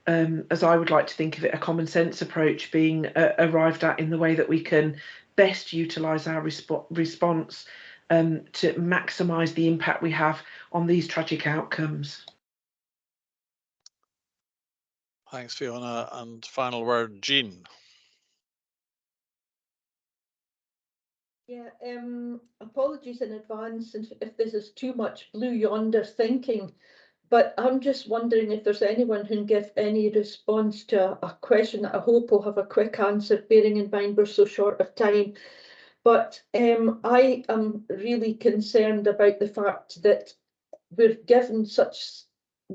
as I would like to think of it, a common sense approach being arrived at in the way that we can best utilise our response to maximise the impact we have on these tragic outcomes. Thanks, Fiona. And final word, Jean. Yeah, apologies in advance if this is too much blue yonder thinking, but I'm just wondering if there's anyone who can give any response to a question that I hope will have a quick answer, bearing in mind we're so short of time. But I am really concerned about the fact that we're given such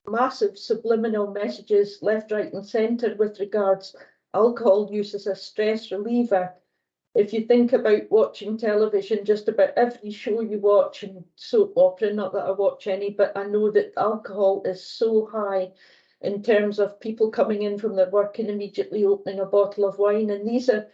massive subliminal messages left, right and centre with regards alcohol use as a stress reliever. If you think about watching television, just about every show you watch, and soap opera, not that I watch any, but I know that alcohol is so high in terms of people coming in from their work and immediately opening a bottle of wine. And these are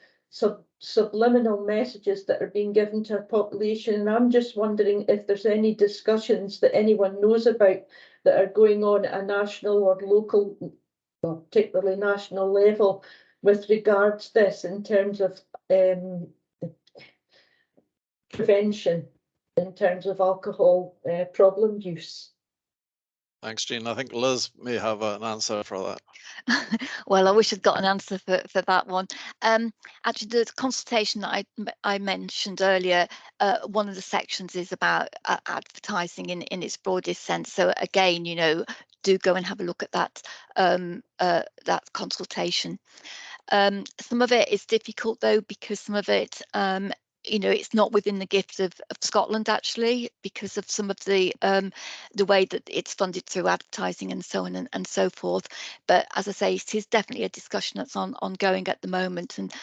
subliminal messages that are being given to our population. And I'm just wondering if there's any discussions that anyone knows about that are going on at a national or local, well, particularly national level, with regards to this in terms of prevention, in terms of alcohol problem use. Thanks, Jean. I think Liz may have an answer for that. Well, I wish I'd got an answer for that one. Actually, the consultation that I mentioned earlier, one of the sections is about advertising in its broadest sense. So again, you know, do go and have a look at that that consultation. Some of it is difficult though, because some of it you know, it's not within the gift of Scotland actually, because of some of the way that it's funded through advertising and so on and so forth. But as I say, it is definitely a discussion that's ongoing at the moment, and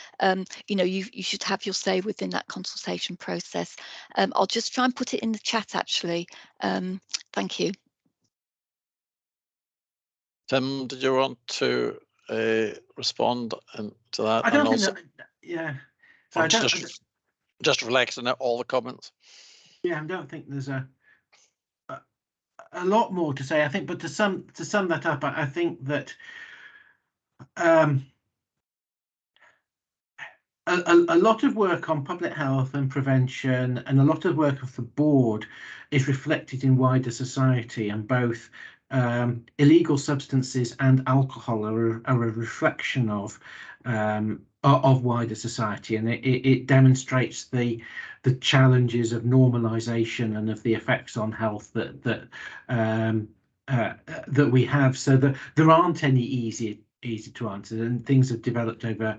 you know, you should have your say within that consultation process. I'll just try and put it in the chat actually. Thank you. Tim, did you want to respond to that? I don't and think also, that, yeah. So I don't, just reflecting on all the comments. Yeah, I don't think there's a lot more to say. I think, but to sum that up, I think that a lot of work on public health and prevention, and a lot of work of the board, is reflected in wider society, and both illegal substances and alcohol are a reflection of wider society, and it demonstrates the challenges of normalization and of the effects on health that we have. So that there aren't any easy to answer, and things have developed over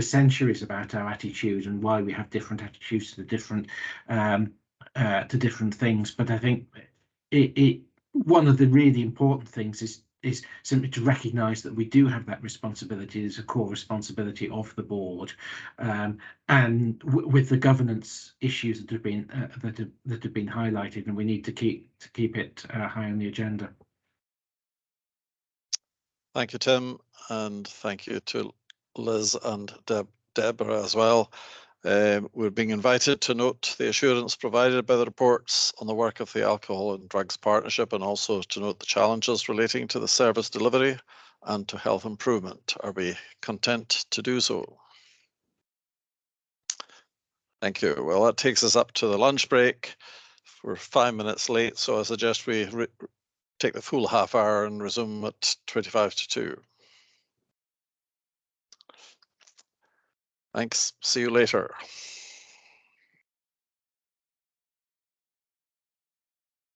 centuries about our attitude and why we have different attitudes to different things. But I think one of the really important things is simply to recognise that we do have that responsibility. It's a core responsibility of the board, and with the governance issues that have been highlighted, and we need to keep it high on the agenda. Thank you, Tim, and thank you to Liz and Deborah as well. We're being invited to note the assurance provided by the reports on the work of the Alcohol and Drugs Partnership, and also to note the challenges relating to the service delivery and to health improvement. Are we content to do so? Thank you. Well, that takes us up to the lunch break. We're 5 minutes late, so I suggest we take the full half hour and resume at 25 to 2. Thanks. See you later.